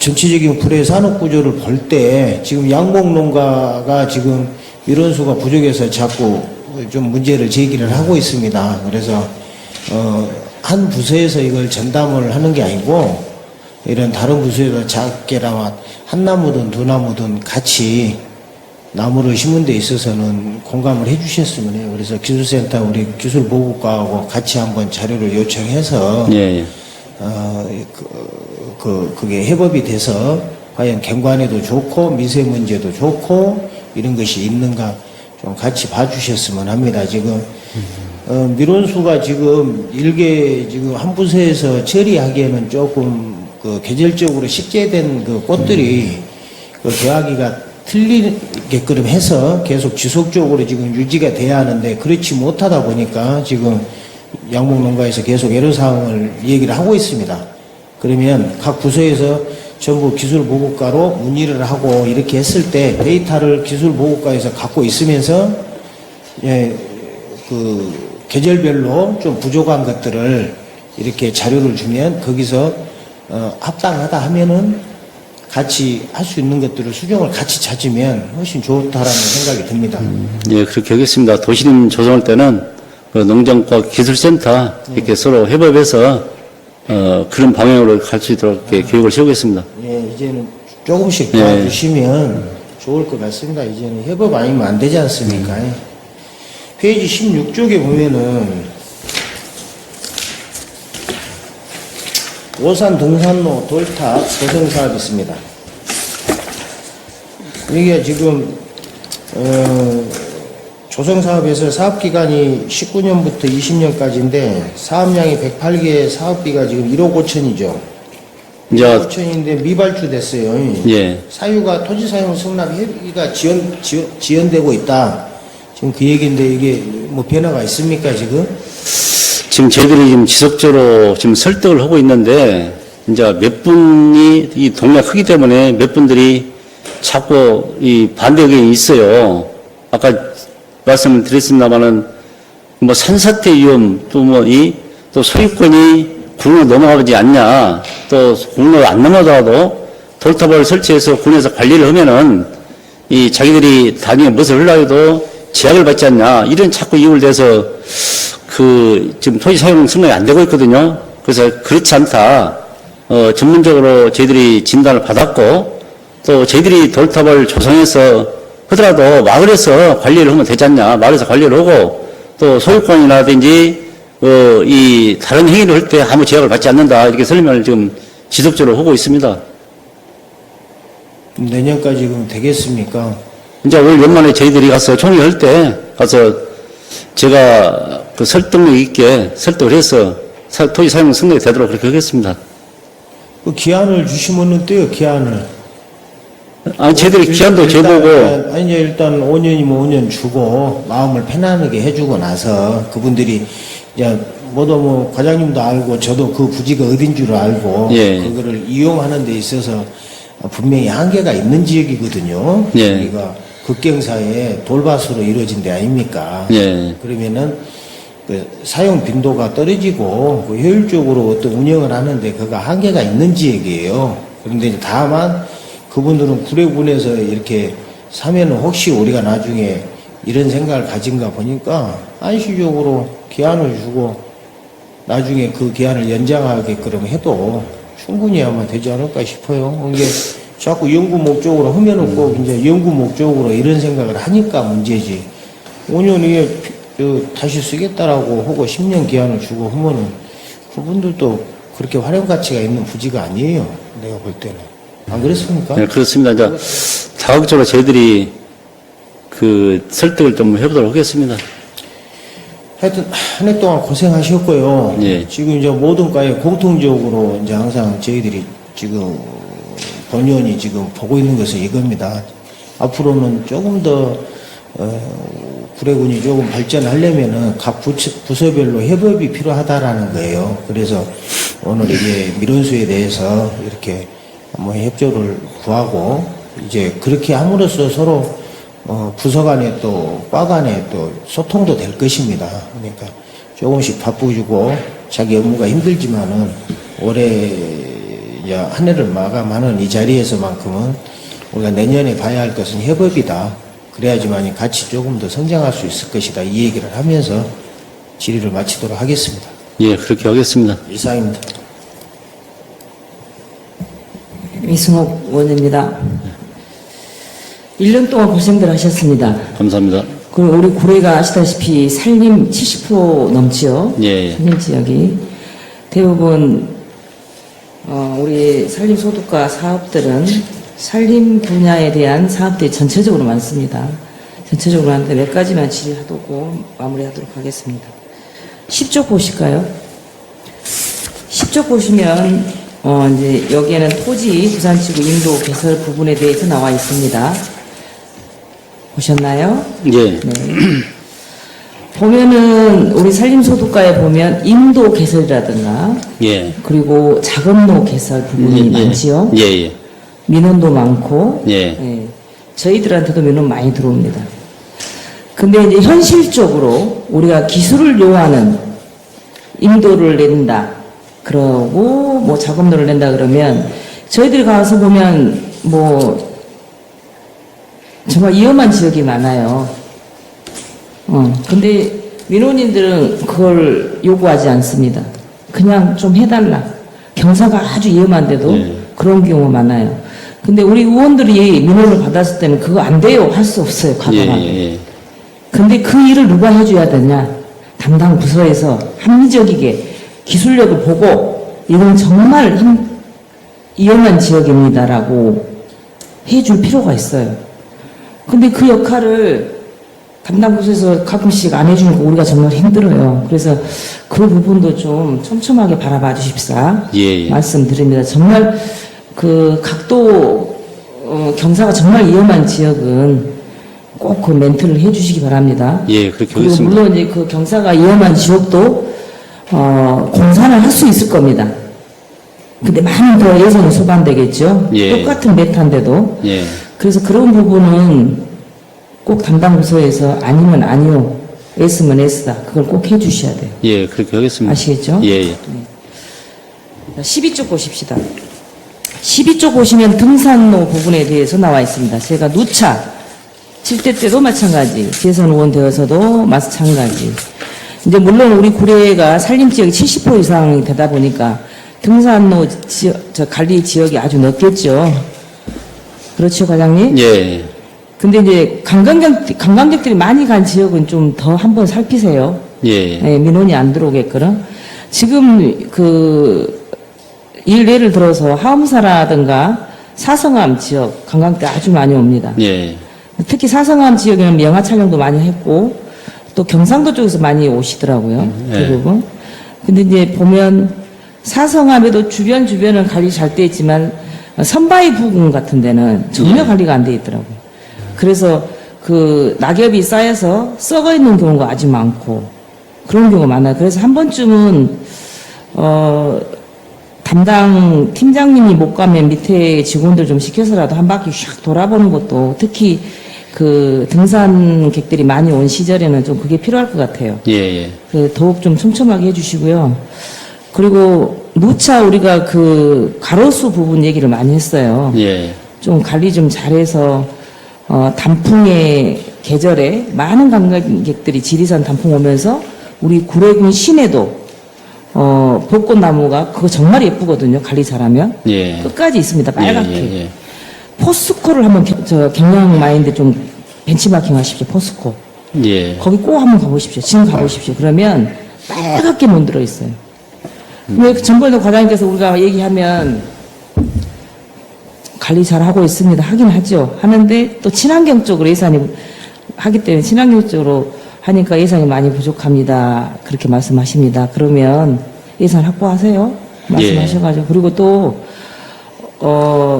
전체적인 구례 산업 구조를 볼 때 지금 양봉농가가 지금 밀원수가 부족해서 자꾸 좀 문제를 제기를 하고 있습니다. 그래서 한 부서에서 이걸 전담을 하는 게 아니고 이런 다른 부서에서 작게나마 한 나무든 두 나무든 같이 나무를 심은 데 있어서는 공감을 해 주셨으면 해요. 그래서 기술센터 우리 기술보고과하고 같이 한번 자료를 요청해서 예. 그게 협업이 돼서 과연 경관에도 좋고 미세먼지에도 좋고 이런 것이 있는가 좀 같이 봐주셨으면 합니다. 지금 밀원수가 지금 일개 지금 한 부서에서 처리하기에는 조금 그 계절적으로 식재된 그 꽃들이 그 개화기가 틀리게끔 해서 계속 지속적으로 지금 유지가 돼야 하는데 그렇지 못하다 보니까 지금 양봉농가에서 계속 애로사항을 얘기를 하고 있습니다. 그러면 각 부서에서 전부 기술보고과로 문의를 하고 이렇게 했을 때 데이터를 기술보고과에서 갖고 있으면서 그 계절별로 좀 부족한 것들을 이렇게 자료를 주면 거기서 합당하다 하면은 같이 할 수 있는 것들을 수정을 같이 찾으면 훨씬 좋다라는 생각이 듭니다. 예, 그렇게 하겠습니다. 도시림 조성할 때는 그 농정과 기술센터 이렇게 서로 협업해서 그런 방향으로 갈 수 있도록 이렇게 계획을 세우겠습니다. 예, 이제는 조금씩 도와주시면 좋을 것 같습니다. 이제는 협업 아니면 안 되지 않습니까? 페이지 16쪽에 보면은 오산 등산로 돌탑 조성 사업이 있습니다. 이게 지금 조성 사업에서 사업 기간이 19년부터 20년까지인데 사업량이 108개, 사업비가 지금 1억 5천이죠. 이제 5천인데 미발주됐어요. 예. 사유가 토지 사용 승낙 협의가 지연되고 있다. 지금 그 얘기인데 이게 뭐 변화가 있습니까 지금? 지금 저희들이 지금 지속적으로 지금 설득을 하고 있는데 이제 몇 분이 이 동네가 크기 때문에 몇 분들이 자꾸 이 반대 의견이 있어요. 아까 말씀을 드렸습니다만은 뭐 산사태 위험 또 뭐 또 소유권이 군으로 넘어가지 않냐, 또 군으로 안 넘어가도 돌탑을 설치해서 군에서 관리를 하면은 이 자기들이 나중에 무엇을 하려고 해도 제약을 받지 않냐, 이런 자꾸 이유를 대서 그 지금 토지 사용 승낙이 안 되고 있거든요. 그래서 그렇지 않다. 전문적으로 저희들이 진단을 받았고 또 저희들이 돌탑을 조성해서 하더라도 마을에서 관리를 하면 되지 않냐, 마을에서 관리를 하고 또 소유권이라든지 이 다른 행위를 할 때 아무 제약을 받지 않는다, 이렇게 설명을 지금 지속적으로 하고 있습니다. 내년까지 그럼 되겠습니까? 이제 올 연말에 저희들이 가서 총회할 때 가서 제가 그 설득력 있게 설득을 해서 토지 사용 승낙이 되도록 그렇게 하겠습니다. 그 기한을 주시면 어때요? 기한을. 아니, 저희들이 기한도 재보고. 아니, 일단 5년이면 5년 주고 마음을 편안하게 해주고 나서 그분들이 이제 모두 뭐 과장님도 알고 저도 그 부지가 어딘 줄 알고 예. 그거를 이용하는 데 있어서 분명히 한계가 있는 지역이거든요. 예. 우리가 극경사에 돌밭으로 이루어진 데 아닙니까? 예. 그러면은 그 사용 빈도가 떨어지고 그 효율적으로 어떤 운영을 하는데 그가 한계가 있는 지역이에요. 그런데 이제 다만 그분들은 구례군에서 이렇게 사면은 혹시 우리가 나중에 이런 생각을 가진가 보니까 안시적으로 기한을 주고 나중에 그 기한을 연장하게끔 해도 충분히 아마 되지 않을까 싶어요. 이게 자꾸 연구 목적으로 하면은 꼭 이제 연구 목적으로 이런 생각을 하니까 문제지. 5년 후에 다시 쓰겠다라고 하고 10년 기한을 주고 하면은 그분들도 그렇게 활용 가치가 있는 부지가 아니에요. 내가 볼 때는. 안 그렇습니까? 네, 그렇습니다. 이제 자극적으로 저희들이 그 설득을 좀 해보도록 하겠습니다. 하여튼 한 해 동안 고생하셨고요. 예. 지금 이제 모든 과에 공통적으로 이제 항상 저희들이 지금 본연이 지금 보고 있는 것은 이겁니다. 앞으로는 조금 더 구례군이 조금 발전하려면은 각 부서별로 협업이 필요하다라는 거예요. 그래서 오늘 이제 민원수에 대해서 이렇게 뭐 협조를 구하고 이제 그렇게 함으로써 서로 부서 간에 또 과 간에 또 소통도 될 것입니다. 그러니까 조금씩 바쁘시고 자기 업무가 힘들지만은 올해 이제 한 해를 마감하는 이 자리에서만큼은 우리가 내년에 봐야 할 것은 협업이다. 그래야지만 같이 조금 더 성장할 수 있을 것이다. 이 얘기를 하면서 질의를 마치도록 하겠습니다. 예, 그렇게 하겠습니다. 이상입니다. 이승옥 의원입니다. 1년 동안 고생들 하셨습니다. 감사합니다. 그리고 우리 구례가 아시다시피 산림 70% 넘지요. 예. 산림 지역이. 대부분 우리 산림 소득과 사업들은 산림 분야에 대한 사업들이 전체적으로 많습니다. 전체적으로 하는데 몇 가지만 질의하고 마무리하도록 하겠습니다. 10쪽 보실까요? 10쪽 보시면 이제 여기에는 토지 부산지구 인도 개설 부분에 대해서 나와 있습니다. 보셨나요? 예. 네. 보면은 우리 산림소득과에 보면 인도 개설이라든가 예. 그리고 작업로 개설 부분이 많지요. 예, 예. 민원도 많고 예. 저희들한테도 민원 많이 들어옵니다. 근데 이제 현실적으로 우리가 기술을 요하는 인도를 낸다. 그러고 뭐 작업로를 낸다 그러면 저희들이 가서 보면 뭐 정말 위험한 지역이 많아요. 근데 민원인들은 그걸 요구하지 않습니다. 그냥 좀 해달라. 경사가 아주 위험한데도 그런 경우가 많아요. 근데 우리 의원들이 민원을 받았을 때는 그거 안 돼요. 할 수 없어요. 과감하게. 예. 근데 그 일을 누가 해줘야 되냐? 담당 부서에서 합리적이게 기술력을 보고 이건 정말 위험한 지역입니다라고 해줄 필요가 있어요. 근데 그 역할을 담당 부서에서 가끔씩 안 해주니까 우리가 정말 힘들어요. 그래서 그 부분도 좀 촘촘하게 바라봐 주십사 예, 예. 말씀드립니다. 정말 그 각도 경사가 정말 위험한 지역은 꼭 그 멘트를 해주시기 바랍니다. 예, 그렇게 그리고 하겠습니다. 물론 이제 그 경사가 위험한 지역도 공사를 할 수 있을 겁니다. 근데 많은 더 예산이 소반되겠죠. 예. 똑같은 메타인데도. 예. 그래서 그런 부분은 꼭 담당 부서에서 아니면 아니요, S면 S다. 그걸 꼭 해주셔야 돼요. 예, 그렇게 하겠습니다. 아시겠죠? 예, 예. 12쪽 보십시다. 12쪽 보시면 등산로 부분에 대해서 나와 있습니다. 제가 누차 7대 때도 마찬가지, 재선 의원 되어서도 마찬가지. 이제 물론 우리 구례가 산림 지역이 70% 이상이 되다 보니까 등산로 관리 지역이 아주 넓겠죠. 그렇죠, 과장님? 예. 근데 이제 관광객들이 많이 간 지역은 좀 더 한번 살피세요. 예. 예, 민원이 안 들어오게끔. 지금 예를 들어서 하엄사라든가 사성암 지역 관광객들 아주 많이 옵니다. 예. 특히 사성암 지역에는 영화 촬영도 많이 했고 또 경상도 쪽에서 많이 오시더라고요. 예. 대부분. 근데 이제 보면 사성암에도 주변은 관리 잘 돼 있지만 선바위 부근 같은 데는 전혀 관리가 안 돼 있더라고요. 그래서 그 낙엽이 쌓여서 썩어 있는 경우가 아주 많고 그런 경우가 많아요. 그래서 한 번쯤은 담당 팀장님이 못 가면 밑에 직원들 좀 시켜서라도 한 바퀴 샥 돌아보는 것도 특히 그 등산객들이 많이 온 시절에는 좀 그게 필요할 것 같아요. 예, 예. 그 더욱 좀 촘촘하게 해주시고요. 그리고 누차 우리가 그 가로수 부분 얘기를 많이 했어요. 예. 좀 관리 좀 잘해서 단풍의 계절에 많은 관광객들이 지리산 단풍 오면서 우리 구례군 시내도 벚꽃나무가 그거 정말 예쁘거든요. 관리 잘하면 예. 끝까지 있습니다. 빨갛게. 예, 예. 포스코를 한번 경량 마인드 좀 벤치마킹 하십시오. 포스코. 예. 거기 꼭 한번 가보십시오. 지금 가보십시오. 그러면 빨갛게 문들어 있어요. 근데 전번에도 과장님께서 우리가 얘기하면 관리 잘 하고 있습니다. 하긴 하죠. 하는데 또 친환경 쪽으로 예산이 하기 때문에 친환경 쪽으로 하니까 예산이 많이 부족합니다. 그렇게 말씀하십니다. 그러면 예산 확보하세요. 말씀하셔가지고. 그리고 또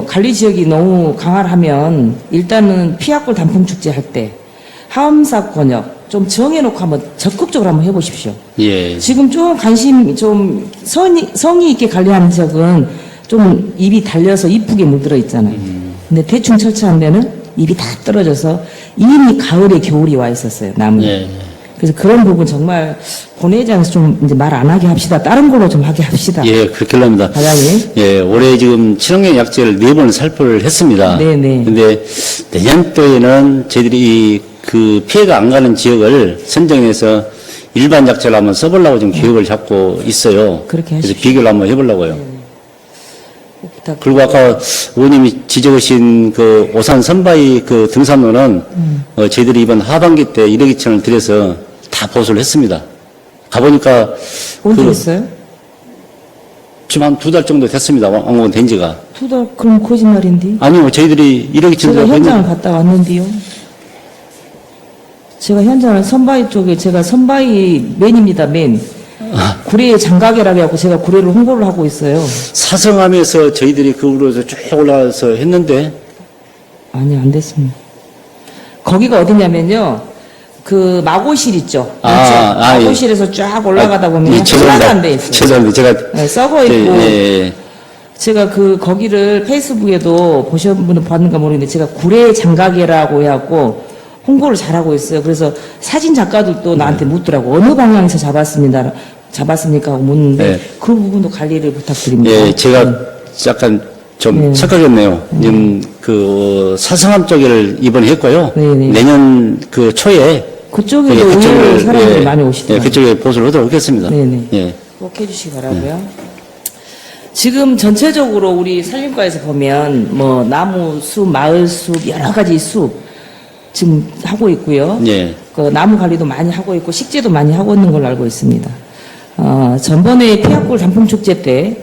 관리 지역이 너무 강화하면 일단은 피학골 단풍축제 할 때 하엄사 권역 좀 정해놓고 한번 적극적으로 한번 해보십시오. 예. 지금 좀 관심 좀 성의 있게 관리하는 지역은 좀 잎이 달려서 이쁘게 물들어 있잖아요. 근데 대충 철저한 데는 잎이 다 떨어져서 이미 가을에 겨울이 와 있었어요. 나무에. 예. 그래서 그런 부분 정말 본회의장에서 좀 이제 말 안 하게 합시다. 다른 걸로 좀 하게 합시다. 예, 그렇게 합니다. 과장님. 예, 올해 지금 친환경 약재를 4번 살포를 했습니다. 네네. 근데 내년도에는 저희들이 그 피해가 안 가는 지역을 선정해서 일반 약재를 한번 써보려고 지금 계획을 잡고 있어요. 그렇게 그래서 하십시오. 비교를 한번 해보려고요. 부탁. 그리고 아까 의원님이 지적하신 그 오산 선바위 그 등산로는 저희들이 이번 하반기 때 1억 2천을 들여서 다 보수를 했습니다. 가보니까 언제 했어요? 지금 한 2달 정도 됐습니다. 완공은 된 지가. 2달? 그럼 거짓말인데? 아니요, 저희들이 1억 2천 제가 현장을 갔다 왔는데요. 제가 현장을 선바위 쪽에 제가 선바위 맨입니다, 맨. 구례 장가계라고 해갖고 제가 구례를 홍보를 하고 있어요. 사성함에서 저희들이 그 위로서 쭉 올라가서 했는데 아니, 안 됐습니다. 거기가 어디냐면요. 그 마고실 있죠. 예. 마고실에서 쫙 올라가다 보면 하나도 죄송합니다. 안 돼 있어요. 죄송합니다. 제가 네, 썩어 있고. 예. 제가 거기를 페이스북에도 보신 분은 봤는가 모르겠는데 제가 구례 장가계라고 해갖고 홍보를 잘하고 있어요. 그래서 사진 작가들도 나한테 묻더라고. 어느 방향에서 잡았습니까? 하고 묻는데 네. 그 부분도 관리를 부탁드립니다. 예, 제가 약간 좀 네. 착각했네요. 그 사성함 쪽을 이번에 했고요. 네네. 내년 그 초에 그쪽에도 예, 의외로 사람들이 예, 많이 예, 오시더라고요. 그쪽에 보수를 하도록 하겠습니다. 네네. 예. 꼭 해주시기 바라고요. 지금 전체적으로 우리 산림과에서 보면 뭐 나무 숲, 마을 숲, 여러 가지 숲 지금 하고 있고요. 예. 그 나무 관리도 많이 하고 있고 식재도 많이 하고 있는 걸로 알고 있습니다. 전번에 피학골 단풍축제 때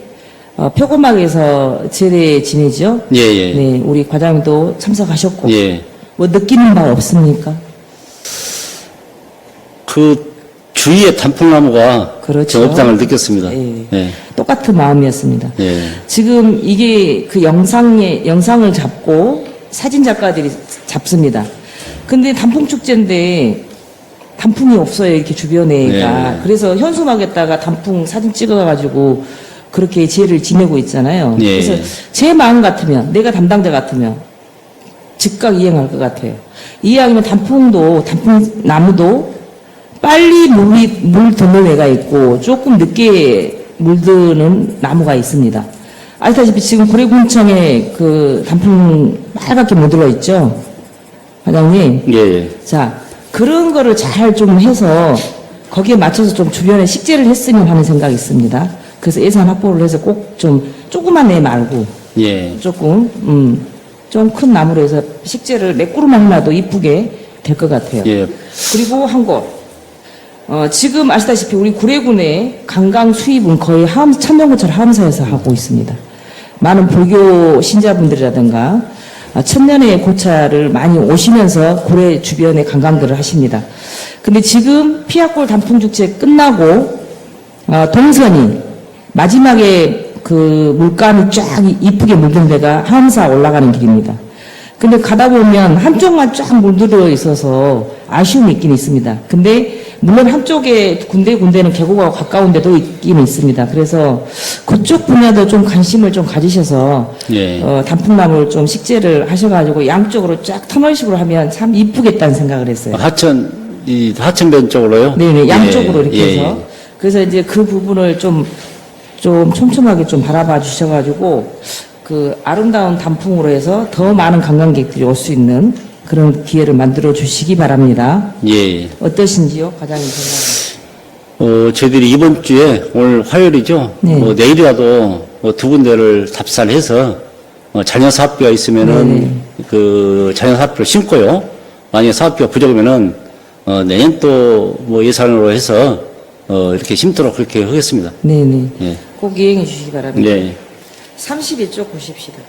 표고막에서 제대 지내죠. 예, 예. 네, 우리 과장님도 참석하셨고 예. 뭐 느끼는 바 없습니까? 그 주위에 단풍나무가 그렇죠. 좀 없다는 걸 느꼈습니다. 예. 예. 똑같은 마음이었습니다. 예. 지금 이게 그 영상을 잡고 사진 작가들이 잡습니다. 근데 단풍 축제인데 단풍이 없어요, 이렇게 주변에가. 네. 그래서 현수막에다가 단풍 사진 찍어가지고 그렇게 지혜를 지내고 있잖아요. 예. 그래서 제 마음 같으면, 내가 담당자 같으면 즉각 이행할 것 같아요. 이행하면 단풍나무도 빨리 물 드는 애가 있고 조금 늦게 물드는 나무가 있습니다. 아시다시피 지금 구례군청에 그 단풍 빨갛게 물들어 있죠? 과장님. 예, 예. 자, 그런 거를 잘 좀 해서 거기에 맞춰서 좀 주변에 식재를 했으면 하는 생각이 있습니다. 그래서 예산 확보를 해서 꼭 좀 조그만 애 말고 예. 조금 좀 큰 나무로 해서 식재를 몇 그루만 해놔도 이쁘게 될 것 같아요. 예. 그리고 한 곳. 지금 아시다시피 우리 구례군의 관광 수입은 거의 천년고찰 하암사에서 하고 있습니다. 많은 불교 신자분들이라든가 천년의 고찰을 많이 오시면서 고래 주변에 관광들을 하십니다. 근데 지금 피아골 단풍축제 끝나고 동선이 마지막에 그 물감이 쫙 이쁘게 물든 데가 하암사 올라가는 길입니다. 근데 가다 보면 한쪽만 쫙 물들어 있어서 아쉬움이 있긴 있습니다. 근데 물론 한쪽에 군데군데는 계곡하고 가까운 데도 있긴 있습니다. 그래서 그쪽 분야도 좀 관심을 좀 가지셔서 예. 단풍나무를 좀 식재를 하셔가지고 양쪽으로 쫙 터널식으로 하면 참 이쁘겠다는 생각을 했어요. 하천변 쪽으로요? 네네, 양쪽으로 예, 이렇게 예, 해서. 그래서 이제 그 부분을 좀 촘촘하게 좀 바라봐 주셔가지고 그 아름다운 단풍으로 해서 더 많은 관광객들이 올 수 있는 그런 기회를 만들어 주시기 바랍니다. 예. 어떠신지요, 과장님 생각은? 저희들이 이번 주에 오늘 화요일이죠. 네. 내일이라도 두 군데를 답사해서 자녀 사업비가 있으면은 그 자녀 사업비를 심고요. 만약에 사업비가 부족하면은 내년 또 뭐 예산으로 해서 이렇게 심도록 그렇게 하겠습니다. 네네. 예. 꼭 이행해 주시기 바랍니다. 네. 31쪽 보십시다.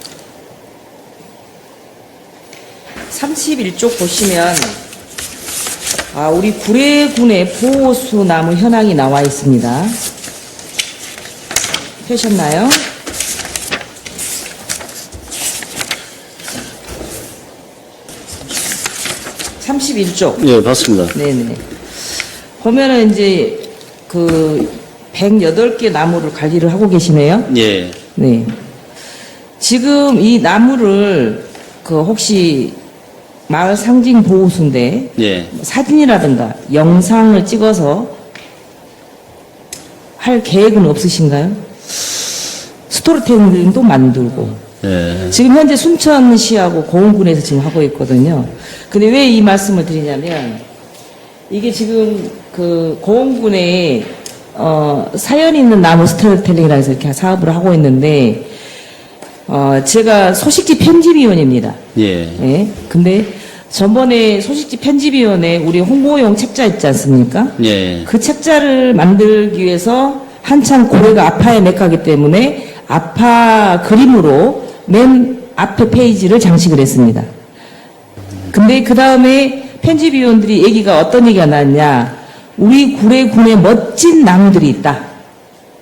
31쪽 보시면 우리 구례군의 보호수 나무 현황이 나와 있습니다. 펴셨나요? 예, 봤습니다. 네네. 보면은 이제 그 108개 나무를 관리를 하고 계시네요. 예. 네. 지금 이 나무를 혹시 마을 상징 보호수인데 예. 사진이라든가 영상을 찍어서 할 계획은 없으신가요? 스토리텔링도 만들고 예. 지금 현재 순천시하고 고흥군에서 지금 하고 있거든요. 근데 왜 이 말씀을 드리냐면 이게 지금 그 고흥군에 사연 있는 나무 스토리텔링이라 해서 이렇게 사업을 하고 있는데 제가 소식지 편집위원입니다. 예. 예. 근데 전번에 소식지 편집위원회 우리 홍보용 책자 있지 않습니까? 예. 그 책자를 만들기 위해서 한참 고래가 아파에 맥하기 때문에 아파 그림으로 맨 앞에 페이지를 장식을 했습니다. 근데 그 다음에 편집위원들이 얘기가 어떤 얘기가 나왔냐. 우리 구례군에 멋진 나무들이 있다.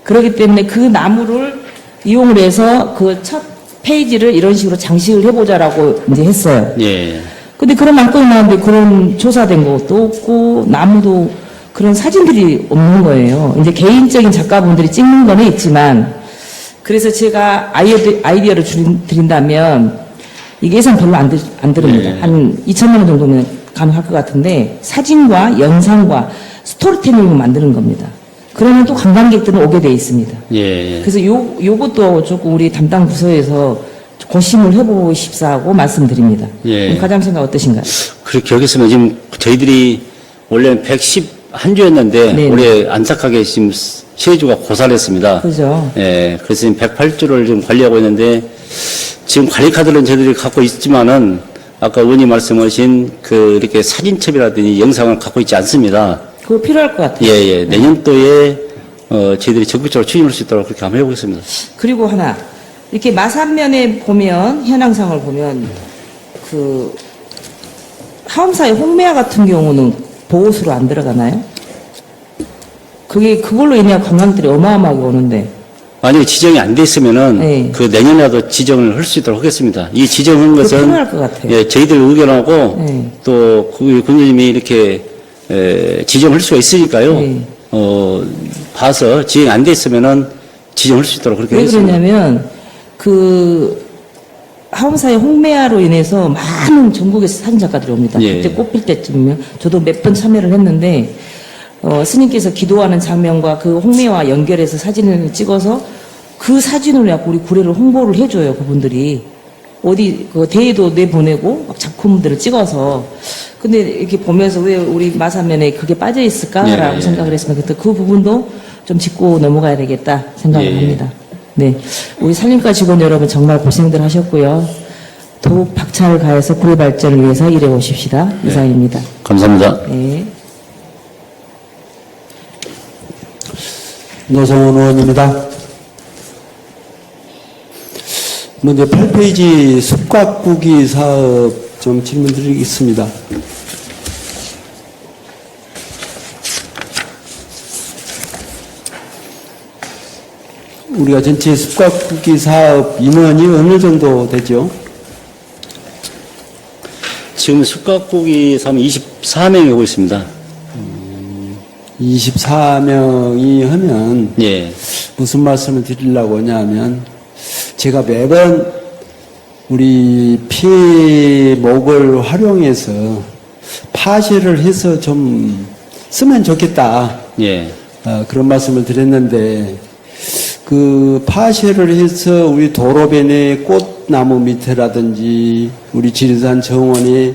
그렇기 때문에 그 나무를 이용을 해서 그 첫 페이지를 이런 식으로 장식을 해보자라고 이제 했어요. 예. 근데 그런 안건이 나왔는데 그런 조사된 것도 없고 나무도 그런 사진들이 없는 거예요. 이제 개인적인 작가분들이 찍는 거는 있지만 그래서 제가 아이디어를 드린다면 이게 예산 별로 안 들습니다. 네. 한 2천만 원 정도면 가능할 것 같은데 사진과 영상과 스토리텔링을 만드는 겁니다. 그러면 또 관광객들은 오게 돼 있습니다. 예. 그래서 요것도 조금 우리 담당 부서에서 고심을 해보십사하고 말씀드립니다. 예. 과장 생각 어떠신가요? 그렇게 여기서는 지금 저희들이 원래 111주였는데 네. 올해 안타깝게 지금 시해주가 고사했습니다. 그죠? 예. 그래서 지금 108주를 지금 관리하고 있는데 지금 관리 카드는 저희들이 갖고 있지만은 아까 의원님 말씀하신 이렇게 사진첩이라든지 영상을 갖고 있지 않습니다. 그거 필요할 것 같아요. 예. 내년도에 저희들이 적극적으로 추진할 수 있도록 그렇게 한번 해보겠습니다. 그리고 하나 이렇게 마산면에 보면 현황상을 보면 그 하암사의 홍매화 같은 경우는 보호수로 안 들어가나요? 그걸로 인해 관광들이 어마어마하게 오는데. 만약에 지정이 안 돼 있으면은 네. 그 내년에도 지정을 할 수 있도록 하겠습니다. 이 지정한 그거 것은 필요할 것 같아요. 예, 저희들 의견하고 네. 또 군주님이 이렇게 지정할 수가 있으니까요. 네. 봐서 지정이 안 돼 있으면은 지정할 수 있도록 그렇게 왜 하겠습니다. 그러냐면 하원사의 홍매화로 인해서 많은 전국에서 사진 작가들이 옵니다. 예. 그때 꽃필 때쯤이면 저도 몇 번 참여를 했는데 스님께서 기도하는 장면과 그 홍매화 연결해서 사진을 찍어서 그 사진으로 약간 우리 구례를 홍보를 해줘요. 그분들이 어디 그 대회도 내보내고 막 작품들을 찍어서. 근데 이렇게 보면서 왜 우리 마사면에 그게 빠져 있을까라고 예. 생각을 했습니다. 그때 그 부분도 좀 짚고 넘어가야 되겠다 생각을 예. 합니다. 네, 우리 산림과 직원 여러분 정말 고생들 하셨고요. 더욱 박차를 가해서 구례 발전을 위해서 일해 오십시다. 이상입니다. 감사합니다. 네. 노성원 의원입니다. 먼저 8페이지 숲가꾸기 사업 좀 질문 드리겠습니다. 우리가 전체 숲가꾸기 사업 인원이 어느 정도 되죠? 지금 숲가꾸기 사면 24명이 오고 있습니다. 24명이 하면 예. 무슨 말씀을 드리려고 하냐면 제가 매번 우리 피목을 활용해서 파쇄를 해서 좀 쓰면 좋겠다. 예. 그런 말씀을 드렸는데 그 파쇄를 해서 우리 도로변의 꽃나무 밑에라든지 우리 지리산 정원의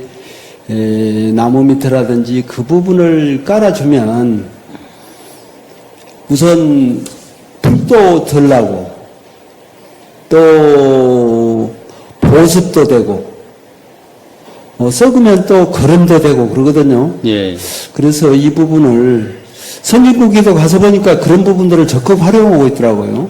나무 밑에라든지 그 부분을 깔아주면 우선 불도 덜 나고 또 보습도 되고 썩으면 또 거름도 되고 그러거든요. 예. 그래서 이 부분을 선진국에도 가서 보니까 그런 부분들을 적극 활용하고 있더라고요.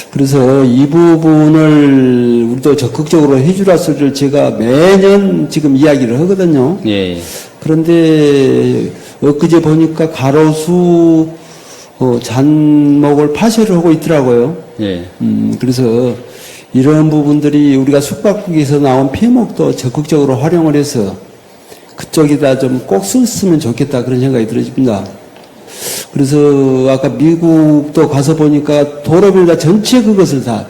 그래서 이 부분을 우리도 적극적으로 해주라 소리를 제가 매년 지금 이야기를 하거든요. 예. 그런데 엊그제 보니까 가로수 잔목을 파쇄를 하고 있더라고요. 예. 그래서 이런 부분들이 우리가 숲가꾸기에서 나온 폐목도 적극적으로 활용을 해서 그쪽에다 좀 꼭 썼으면 좋겠다 그런 생각이 들어집니다. 그래서 아까 미국도 가서 보니까 도로변에다 전체 그것을 다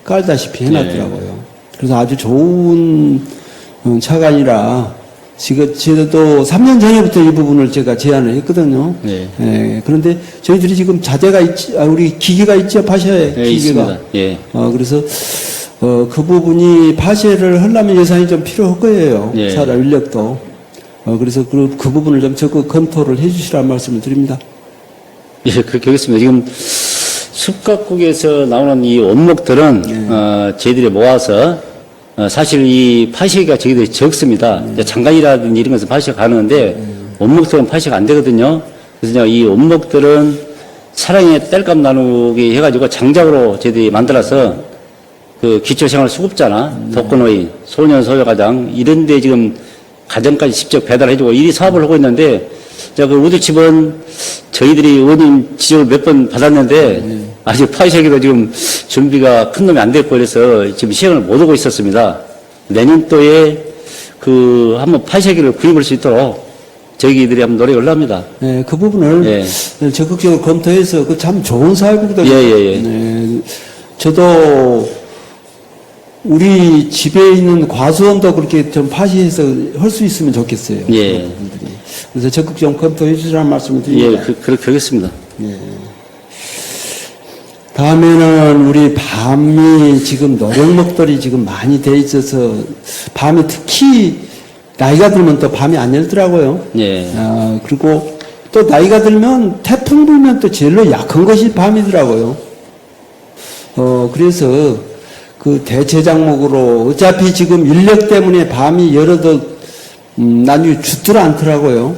깔다시피 해놨더라고요. 그래서 아주 좋은 차관이라 지금 저도 3년 전에부터 이 부분을 제가 제안을 했거든요. 네. 예, 그런데 저희들이 지금 자재가 있지, 우리 기계가 있죠, 파쇄 예, 기계가. 있습니다. 예. 그래서 그 부분이 파쇄를 하려면 예산이 좀 필요할 거예요. 예. 사람 인력도. 그래서 그 부분을 좀 적극 검토를 해주시라는 말씀을 드립니다. 예, 그렇게 하겠습니다. 지금 숲가꾸기에서 나오는 이 원목들은 저희들이 모아서 사실 이 파쇄가 저희들이 적습니다. 이제 장관이라든지 이런 것은 파쇄가 가능한데 원목들은 파쇄가 안 되거든요. 그래서 이 원목들은 차량에 땔감 나누기 해가지고 장작으로 저희들이 만들어서 그 기초생활수급자나 독거노인, 소년소녀가장 이런 데 지금 가정까지 직접 배달해주고 이 사업을 하고 있는데 자, 그 우두칩은 저희들이 의원님 지적을 몇 번 받았는데 아직 파쇄기도 지금 준비가 큰 놈이 안 됐고 그래서 지금 시행을 못 하고 있었습니다. 내년도에 그 한번 파쇄기를 구입할 수 있도록 저희들이 한번 노력을 합니다. 네, 그 부분을 예. 적극적으로 검토해서 그 참 좋은 사업이거든요. 예. 네, 저도 우리 집에 있는 과수원도 그렇게 좀 파쇄해서 할 수 있으면 좋겠어요. 예. 그런 부분들이. 그래서 적극 좀 검토해 주시라는 말씀을 예, 드립니다. 그렇게 하겠습니다. 다음에는 우리 밤이 지금 노령목들이 지금 많이 돼 있어서 밤에 특히 나이가 들면 또 밤이 안 열더라고요. 예. 그리고 또 나이가 들면 태풍 불면 또 제일로 약한 것이 밤이더라고요. 그래서 그 대체 장목으로 어차피 지금 인력 때문에 밤이 열어도 나중에 죽들 않더라고요.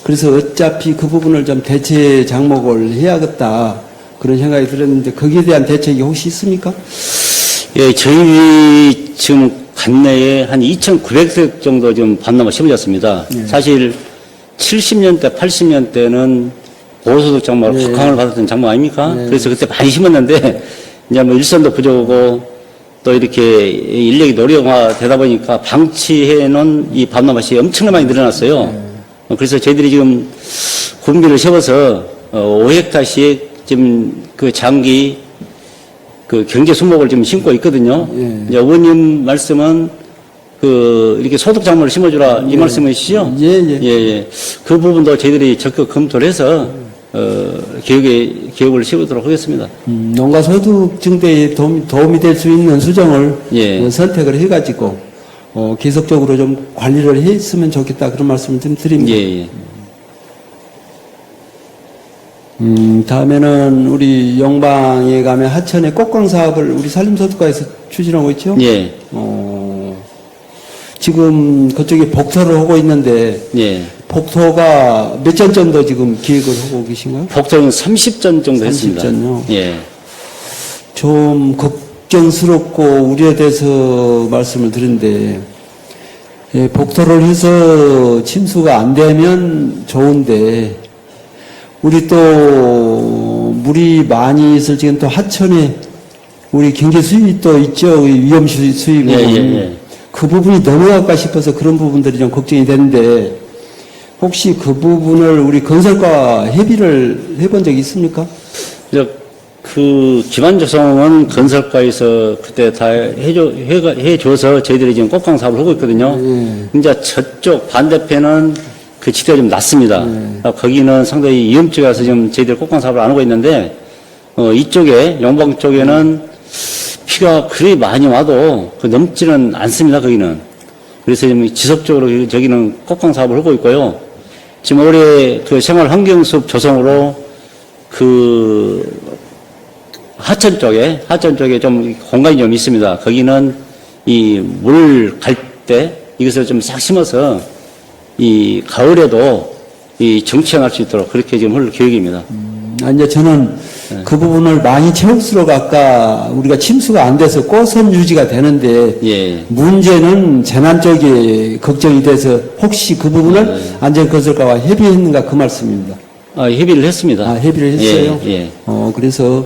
그래서 어차피 그 부분을 좀 대체 장목을 해야겠다 그런 생각이 들었는데 거기에 대한 대책이 혹시 있습니까? 예, 저희 지금 관내에 한 2,900석 정도 지금 밤나무 심어졌습니다. 사실 70년대, 80년대는 보호소득 장마로 예. 각광을 받았던 장마 아닙니까? 예. 그래서 그때 많이 심었는데 이제 뭐 일손도 부족하고 또 이렇게 인력이 노령화 되다 보니까 방치해 놓은 이 밤나무밭이 엄청나게 많이 늘어났어요. 그래서 저희들이 지금 군비를 세워서 5헥타씩 지금 그 장기 그 경제 수목을 지금 심고 있거든요. 예. 이제 어머님 말씀은 그 이렇게 소득 작물을 심어주라 이 말씀이시죠? 예. 그 부분도 저희들이 적극 검토를 해서 교육을 세우도록 하겠습니다. 농가 소득 증대에 도움이 될 수 있는 수정을 예. 선택을 해가지고 계속적으로 좀 관리를 했으면 좋겠다 그런 말씀을 좀 드립니다. 예. 다음에는 우리 영방에 가면 하천의 꽃광 사업을 우리 산림소득과에서 추진하고 있죠. 예. 지금 그쪽에 복토를 하고 있는데 예. 복토가 몇 전 정도 지금 기획을 하고 계신가요? 복통은 30전 정도 했습니다. 30전요? 예. 좀 걱정스럽고 우려돼서 말씀을 드린데 복토를 해서 침수가 안 되면 좋은데 우리 또 물이 많이 있을 지금 또 하천에 우리 경제 수입이 또 있죠. 위험 수입은 예. 그 부분이 넘어갈까 싶어서 그런 부분들이 좀 걱정이 되는데 혹시 그 부분을 우리 건설과 협의를 해본 적이 있습니까? 그 기반조성은 건설과에서 그때 다 해줘서 저희들이 지금 꽃광 사업을 하고 있거든요. 이제 저쪽 반대편은 그 지대가 좀 낮습니다. 거기는 상당히 위험지가서 지금 저희들 꽃광 사업을 안 하고 있는데 이쪽에 영방 쪽에는 비가 그리 많이 와도 넘지는 않습니다. 거기는. 그래서 지금 지속적으로 저기는 꽃광 사업을 하고 있고요. 지금 올해 그 생활 환경숲 조성으로 그 하천 쪽에 좀 공간이 좀 있습니다. 거기는 이 물 갈 때 이것을 좀 싹 심어서 이 가을에도 이 정치행할 수 있도록 그렇게 지금 할 계획입니다. 이제 저는 그 부분을 많이 채울수록 아까 우리가 침수가 안 돼서 꽃선 유지가 되는데 예. 문제는 재난 쪽에 걱정이 돼서 혹시 그 부분을 안전건설과와 협의했는가 그 말씀입니다. 협의를 했습니다. 협의를 했어요? 예. 그래서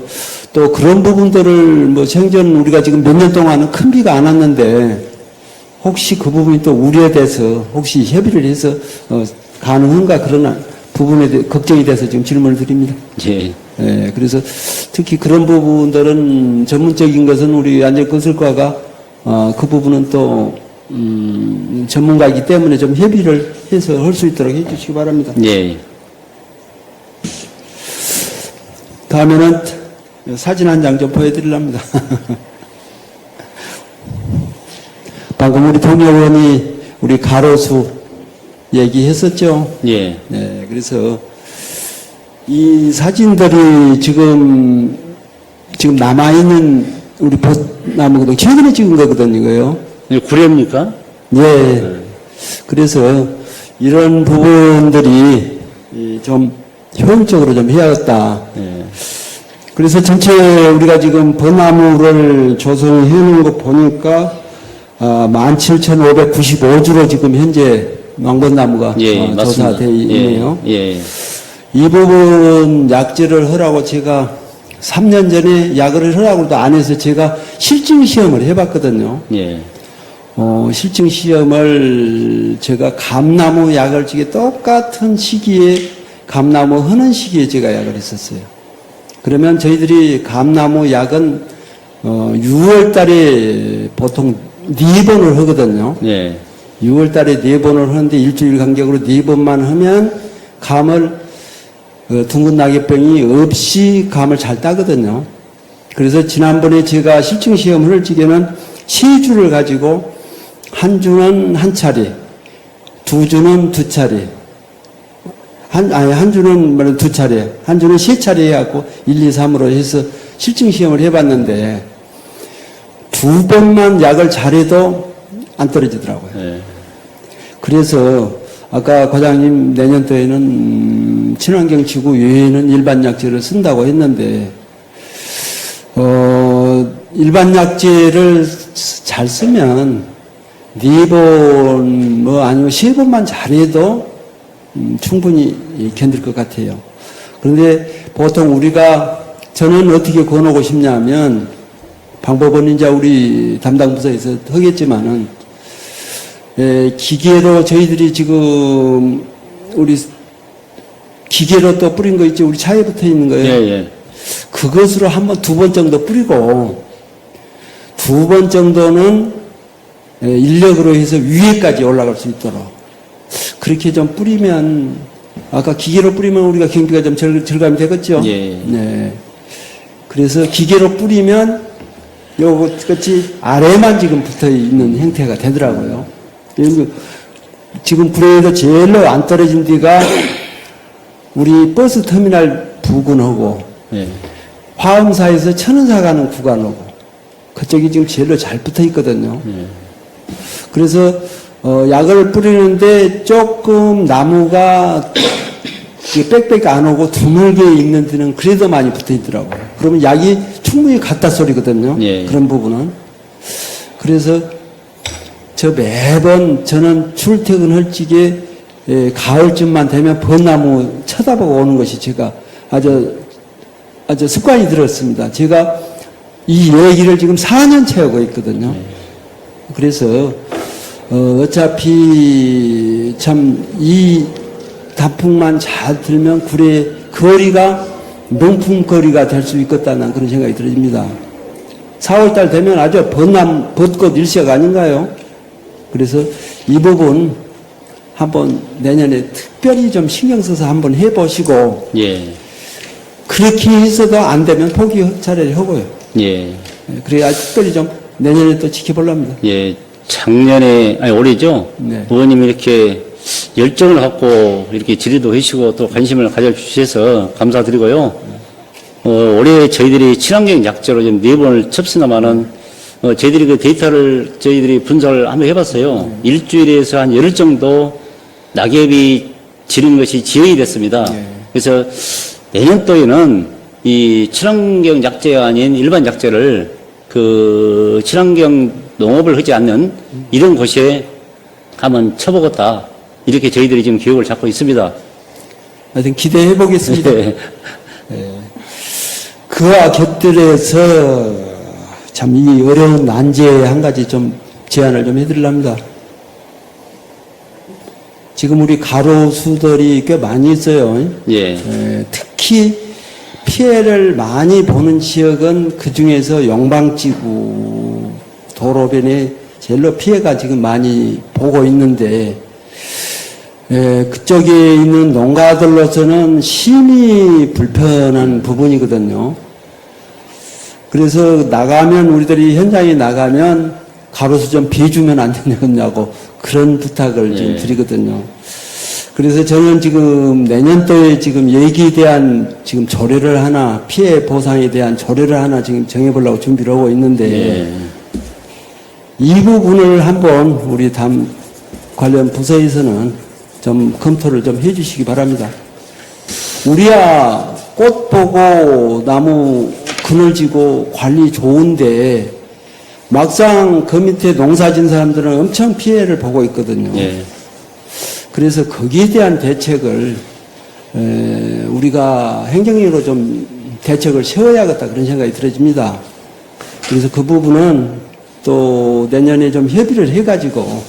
또 그런 부분들을 뭐 생전 우리가 지금 몇 년 동안은 큰 비가 안 왔는데 혹시 그 부분이 또 우려돼서 혹시 협의를 해서 가능한가 그런 부분에 대해 걱정이 돼서 지금 질문을 드립니다. 예. 예, 그래서 특히 그런 부분들은 전문적인 것은 우리 안전건설과가 그 부분은 또 전문가이기 때문에 좀 협의를 해서 할 수 있도록 해주시기 바랍니다. 예. 다음에는 사진 한 장 좀 보여드리랍니다. 방금 우리 동료 의원이 우리 가로수 얘기했었죠. 예. 네, 그래서 이 사진들이 지금 남아있는 우리 벚나무거든요. 최근에 찍은 거거든요, 이거요. 구례입니까? 예. 그래서 이런 부분들이 좀 효율적으로 좀 해야겠다. 예. 그래서 전체 우리가 지금 벚나무를 조성해 놓은 거 보니까 17,595주로 지금 현재 망건나무가 맞습니다. 조사되어 있네요. 예. 이 부분 약제를 하라고 제가 3년 전에 약을 하라고도 안 해서 제가 실증 시험을 해봤거든요. 예. 실증 시험을 제가 감나무 약을 지게 똑같은 시기에 감나무 하는 시기에 제가 약을 했었어요. 그러면 저희들이 감나무 약은 6월 달에 보통 4번을 하거든요. 예. 6월 달에 4번을 하는데 일주일 간격으로 4번만 하면 감을 둥근 낙엽병이 없이 감을 잘 따거든요. 그래서 지난번에 제가 실증 시험을 할 적에는 3주를 가지고 한 주는 한 차례, 2주는 2차례, 한 주는 2차례, 한 주는 3차례 해갖고 1, 2, 3으로 해서 실증 시험을 해봤는데 2번만 약을 잘해도 안 떨어지더라고요. 예. 그래서 아까 과장님 내년도에는 친환경 지구 외에는 일반 약제를 쓴다고 했는데 일반 약제를 잘 쓰면 4번 뭐 아니면 3번만 잘해도 충분히 견딜 것 같아요. 그런데 보통 저는 어떻게 권하고 싶냐면, 방법은 이제 우리 담당 부서에서 하겠지만은, 기계로 저희들이 지금, 기계로 또 뿌린 거 있죠? 우리 차에 붙어 있는 거예요. 예, 예. 그것으로 두 번 정도 뿌리고, 2번 정도는 인력으로 해서 위에까지 올라갈 수 있도록 그렇게 좀 뿌리면, 아까 기계로 뿌리면 우리가 경비가 좀 절감이 되겠죠? 예. 네. 그래서 기계로 뿌리면 요것같이 아래만 지금 붙어 있는 형태가 되더라고요. 지금 불에서 제일로 안 떨어진 데가 우리 버스 터미널 부근하고 예. 화엄사에서 천은사 가는 구간하고 그쪽이 지금 제일로 잘 붙어 있거든요. 그래서 약을 뿌리는데 조금 나무가 빽빽 안 오고 드물게 있는 데는 그래도 많이 붙어 있더라고요. 그러면 약이 충분히 갔다 소리거든요. 예. 그런 부분은. 그래서 매번 저는 출퇴근할 적에 가을쯤만 되면 벚나무 쳐다보고 오는 것이 제가 아주 습관이 들었습니다. 제가 이 얘기를 지금 4년째 하고 있거든요. 그래서 어차피 참 이 단풍만 잘 들면 굴의 거리가 명품거리가 될 수 있겠다는 그런 생각이 들어집니다. 4월달 되면 아주 벚꽃 일시가 아닌가요? 그래서 이 부분 한번 내년에 특별히 좀 신경 써서 한번 해보시고, 예. 그렇게 해서도 안 되면 포기 차라리 하고요. 예. 그래야 특별히 좀 내년에 또 지켜보랍니다. 예. 올해죠? 네. 의원님이 이렇게 열정을 갖고 이렇게 질의도 해주시고 또 관심을 가져주셔서 감사드리고요. 올해 저희들이 친환경 약재로 지금 4번을 첩시나마는 저희들이 그 데이터를 저희들이 분석을 한번 해봤어요. 일주일에서 한 열흘 정도 낙엽이 지른 것이 지연이 됐습니다. 그래서 내년도에는 이 친환경 약재가 아닌 일반 약재를 그 친환경 농업을 하지 않는 이런 곳에 한번 쳐보겠다. 이렇게 저희들이 지금 계획을 잡고 있습니다. 하여튼 기대해 보겠습니다. 네. 그와 곁들여서 참 이 어려운 난제에 한 가지 좀 제안을 좀 해드리랍니다. 지금 우리 가로수들이 꽤 많이 있어요. 예. 특히 피해를 많이 보는 지역은 그 중에서 영방지구 도로변에 제일로 피해가 지금 많이 보고 있는데, 그쪽에 있는 농가들로서는 심히 불편한 부분이거든요. 그래서 우리들이 현장에 나가면 가로수 좀 비주면 안 되냐고 그런 부탁을 지금 드리거든요. 그래서 저는 지금 내년도에 지금 여기에 대한 지금 조례를 하나, 피해 보상에 대한 조례를 하나 지금 정해보려고 준비를 하고 있는데, 이 부분을 한번 우리 관련 부서에서는 좀 검토를 좀 해주시기 바랍니다. 우리야 꽃 보고 나무 그늘지고 관리 좋은데 막상 그 밑에 농사진 사람들은 엄청 피해를 보고 있거든요. 예. 그래서 거기에 대한 대책을 우리가 행정력으로 좀 대책을 세워야겠다 그런 생각이 들어집니다. 그래서 그 부분은 또 내년에 좀 협의를 해가지고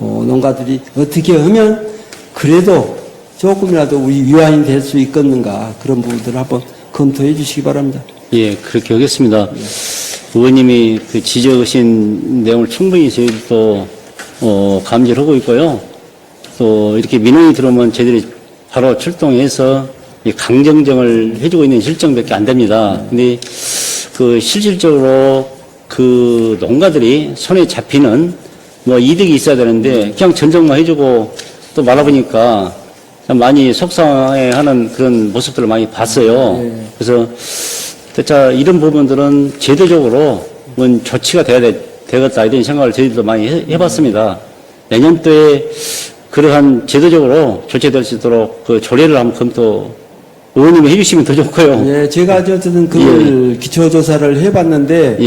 농가들이 어떻게 하면 그래도 조금이라도 우리 위안이 될 수 있겠는가 그런 부분들을 한번 검토해 주시기 바랍니다. 예, 그렇게 하겠습니다. 의원님이 그 지적하신 내용을 충분히 저희도 감지를 하고 있고요. 또 이렇게 민원이 들어오면 저희들이 바로 출동해서 이 강정정을 해주고 있는 실정밖에 안 됩니다. 근데 그 실질적으로 그 농가들이 손에 잡히는 뭐 이득이 있어야 되는데 그냥 전정만 해주고 또 말아보니까 참 많이 속상해하는 그런 모습들을 많이 봤어요. 그래서 자 이런 부분들은 제도적으로 뭔 조치가 되겠다 이런 생각을 저희들도 많이 해봤습니다. 내년도에 그러한 제도적으로 조치될 수 있도록 그 조례를 한번 검토 의원님이 해주시면 더 좋고요. 예, 제가 어쨌든 그걸 기초조사를 해봤는데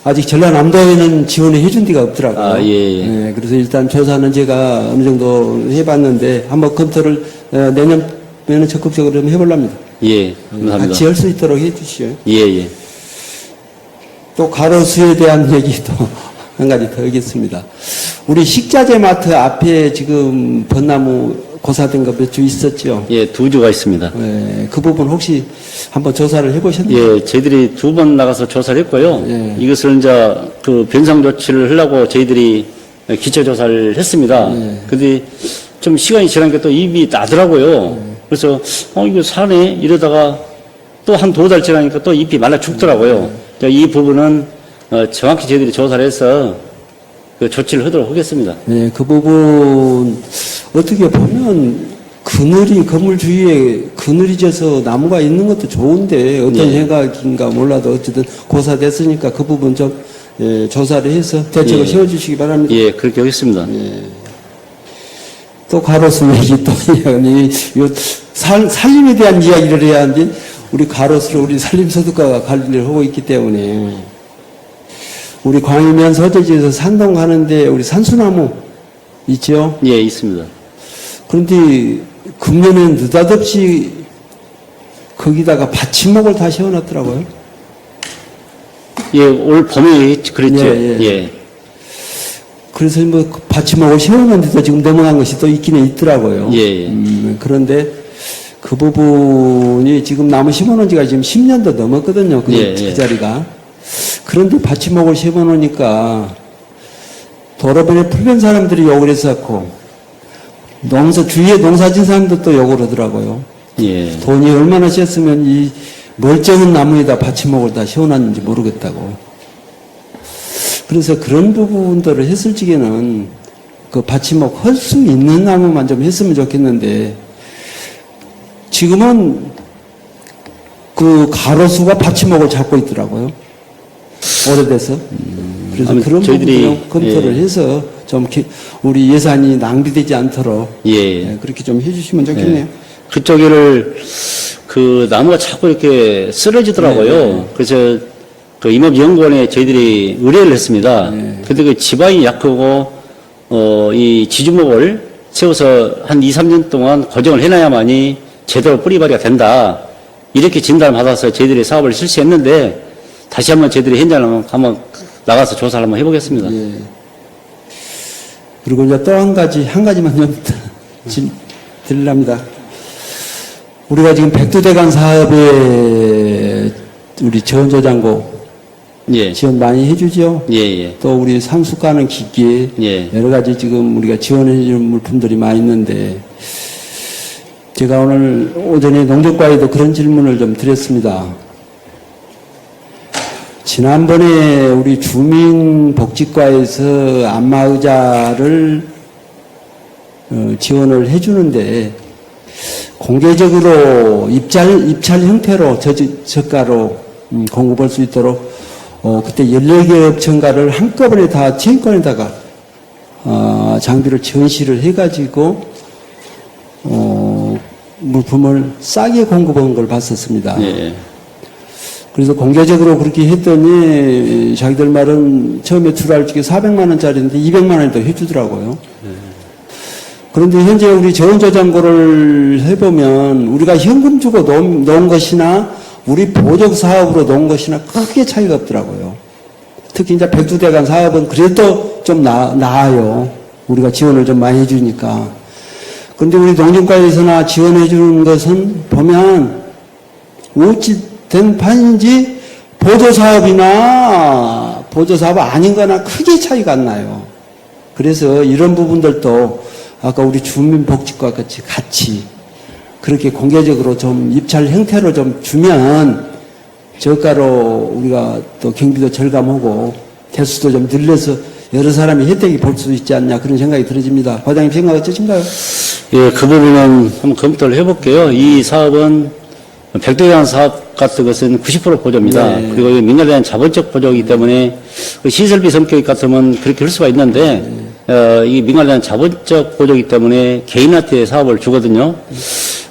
아직 전라남도에는 지원을 해준 데가 없더라고요. 예, 그래서 일단 조사는 제가 어느 정도 해봤는데 한번 검토를 내년에는 적극적으로 좀 해보려합니다. 예, 감사합니다. 같이 할 수 있도록 해주시오. 예, 예. 또 가로수에 대한 얘기도 한 가지 더 하겠습니다. 우리 식자재 마트 앞에 지금 벚나무 고사된 거 몇 주 있었죠? 예, 2주가 있습니다. 예, 그 부분 혹시 한번 조사를 해보셨나요? 예, 저희들이 2번 나가서 조사를 했고요. 예. 이것을 이제 그 변상 조치를 하려고 저희들이 기초 조사를 했습니다. 예. 근데 좀 시간이 지나니까 또 입이 나더라고요. 그래서 이거 사네 이러다가 또 한 2달 지나니까 또 잎이 말라 죽더라고요. 이 부분은 정확히 저희들이 조사를 해서 그 조치를 하도록 하겠습니다. 네, 그 부분 어떻게 보면 그늘이 건물 주위에 그늘이 져서 나무가 있는 것도 좋은데 어떤 예. 생각인가 몰라도 어쨌든 고사됐으니까 그 부분 좀 조사를 해서 대책을 예. 세워주시기 바랍니다. 예, 그렇게 하겠습니다. 또 가로수 얘기 또 이야기, 살림에 대한 이야기를 해야 하는데 우리 가로수로 우리 산림소득과가 관리를 하고 있기 때문에 우리 광일면 서재지에서 산동 가는데 우리 산수나무 있죠? 예, 있습니다. 그런데 금년엔 느닷없이 거기다가 받침목을 다 세워놨더라고요. 예, 올 봄에 그랬죠. 예, 예. 예. 그래서 뭐 받침목을 세웠는데도 지금 넘어간 것이 또 있기는 있더라고요. 예, 예. 그런데 그 부분이 지금 나무 심어놓은 지가 지금 10년도 넘었거든요. 그, 예, 그 예. 자리가. 그런데 받침목을 심어놓으니까 도로변에 풀변 사람들이 욕을 했었고 주위에 농사 진 사람도 또 욕을 하더라고요. 예. 돈이 얼마나 셌으면 이 멀쩡한 나무에다 받침목을 다 세워놨는지 모르겠다고. 그래서 그런 부분들을 했을 적에는 그 받침목 할 수 있는 나무만 좀 했으면 좋겠는데 지금은 그 가로수가 받침목을 잡고 있더라고요. 오래돼서. 그래서 아무튼 그런 저희들이, 부분을 검토를 예. 해서 좀 우리 예산이 낭비되지 않도록 예. 예, 그렇게 좀 해주시면 좋겠네요. 그쪽에를 그 나무가 자꾸 이렇게 쓰러지더라고요. 그래서 그 임업연구원에 저희들이 의뢰를 했습니다. 근데 그 지방이 약하고 이 지주목을 세워서 한 2, 3년 동안 고정을 해놔야만이 제대로 뿌리발이가 된다. 이렇게 진단을 받아서 저희들이 사업을 실시했는데 다시 한번 저희들이 현장을 한번 나가서 조사를 한번 해보겠습니다. 예. 그리고 이제 또 한 가지만 좀 드리랍니다. 우리가 지금 백두대간 사업에 우리 저온저장고 예. 지원 많이 해주죠. 예, 예. 또 우리 상수 가는 기계 예. 여러 가지 지금 우리가 지원해주는 물품들이 많이 있는데 제가 오늘 오전에 농정과에도 그런 질문을 좀 드렸습니다. 지난번에 우리 주민복지과에서 안마의자를 지원을 해주는데 공개적으로 입찰 형태로 저가로 공급할 수 있도록 그때 14개 업체인가를 한꺼번에 다 체인권에다가 장비를 전시를 해가지고 물품을 싸게 공급한 걸 봤었습니다. 예. 그래서 공개적으로 그렇게 했더니 자기들 말은 처음에 출하할 적에 400만 원짜리인데 200만 원이 더 해주더라고요. 그런데 현재 우리 저온저장고를 해보면 우리가 현금 주고 놓은 것이나 우리 보적 사업으로 놓은 것이나 크게 차이가 없더라고요. 특히 이제 백두대간 사업은 그래도 좀 나아요. 우리가 지원을 좀 많이 해주니까. 그런데 우리 농진과에서나 지원해주는 것은 보면 어찌 된 판인지 보조사업이나 보조사업 아닌 거나 크게 차이가 안 나요. 그래서 이런 부분들도 아까 우리 주민복지과 같이 그렇게 공개적으로 좀 입찰 형태로 좀 주면 저가로 우리가 또 경비도 절감하고 대수도 좀 늘려서 여러 사람이 혜택이 볼 수 있지 않냐 그런 생각이 들어집니다. 과장님 생각 어떠신가요? 예, 그 부분은 한번 검토를 해볼게요. 이 사업은 백두대간 사업 같은 것은 90% 보조입니다. 네. 그리고 민간에 대한 자본적 보조이기 때문에 그 시설비 성격 같으면 그렇게 할 수가 있는데 이 민간에 대한 자본적 보조이기 때문에 개인한테 사업을 주거든요.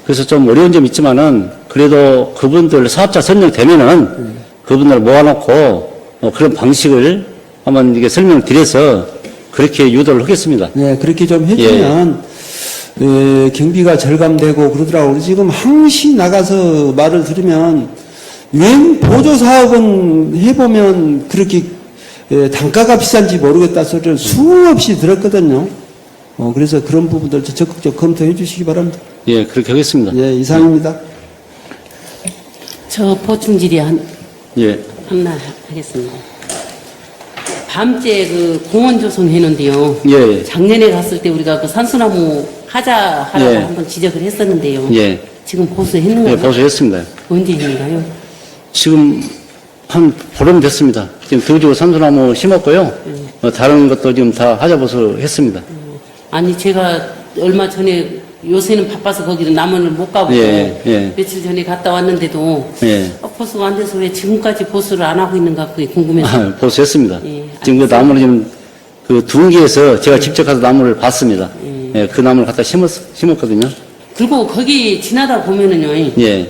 그래서 좀 어려운 점이 있지만은 그래도 그분들 사업자 선정되면은 그분들 모아놓고 그런 방식을 한번 이게 설명을 드려서 그렇게 유도를 하겠습니다. 네, 그렇게 좀 해주면 경비가 절감되고 그러더라고요. 지금 항시 나가서 말을 들으면 웬 보조 사업은 해보면 그렇게 단가가 비싼지 모르겠다 소리를 수없이 들었거든요. 그래서 그런 부분들 적극적 검토해 주시기 바랍니다. 예, 그렇게 하겠습니다. 예, 이상입니다. 저 보충질의 예, 하나 하겠습니다. 밤째 그 공원 조성했는데요. 예, 작년에 갔을 때 우리가 그 산수나무 하라고 예. 한번 지적을 했었는데요. 예, 지금 보수했는가요? 예, 보수했습니다. 언제 했는가요? 지금 한 보름 됐습니다. 지금 더지고 산소나무 심었고요. 다른 것도 지금 다 하자보수 했습니다. 아니 제가 얼마 전에 요새는 바빠서 거기를 남원을 못 가보고 예, 예. 며칠 전에 갔다 왔는데도 예. 보수가 안 돼서 왜 지금까지 보수를 안 하고 있는가 그게 궁금해서. 아, 보수했습니다. 예, 지금 그 나무를 지금 그 둔기에서 제가 직접 가서 나무를 봤습니다. 예, 그 나무를 갖다 심었거든요. 그리고 거기 지나다 보면은요. 예,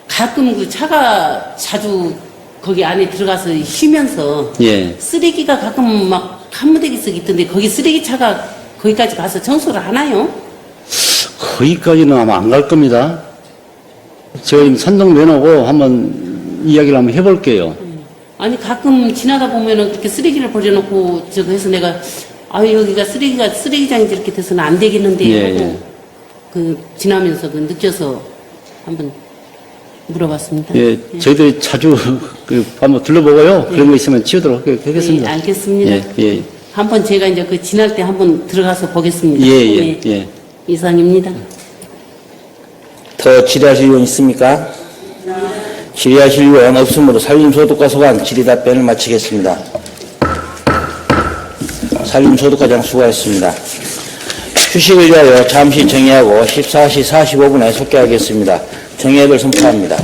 가끔 그 차가 자주 거기 안에 들어가서 쉬면서 예. 쓰레기가 가끔 막 한무대기씩 있던데 거기 쓰레기 차가 거기까지 가서 청소를 하나요? 거기까지는 아마 안 갈 겁니다. 제가 지금 산동 내놓고 한번 이야기를 한번 해볼게요. 아니 가끔 지나다 보면은 그렇게 쓰레기를 버려놓고 저거 해서 내가 아유 여기가 쓰레기장이 저렇게 돼서는 안 되겠는데 예, 하고 예. 그 지나면서 그 느껴서 한번 물어봤습니다. 예, 저희들이 자주 그 한번 둘러보고요. 그런 거 있으면 치우도록 하겠습니다. 예, 알겠습니다. 예, 예. 한번 제가 이제 그 지날 때 한번 들어가서 보겠습니다. 예, 예, 예. 이상입니다. 더 질의하실 의원 있습니까? 질의하실 의원 없으므로 산림소득과 소관 질의답변을 마치겠습니다. 산림소득과장 수고하셨습니다. 휴식을 위하여 잠시 정회하고 14시 45분에 속개하겠습니다. 정회를 선포합니다.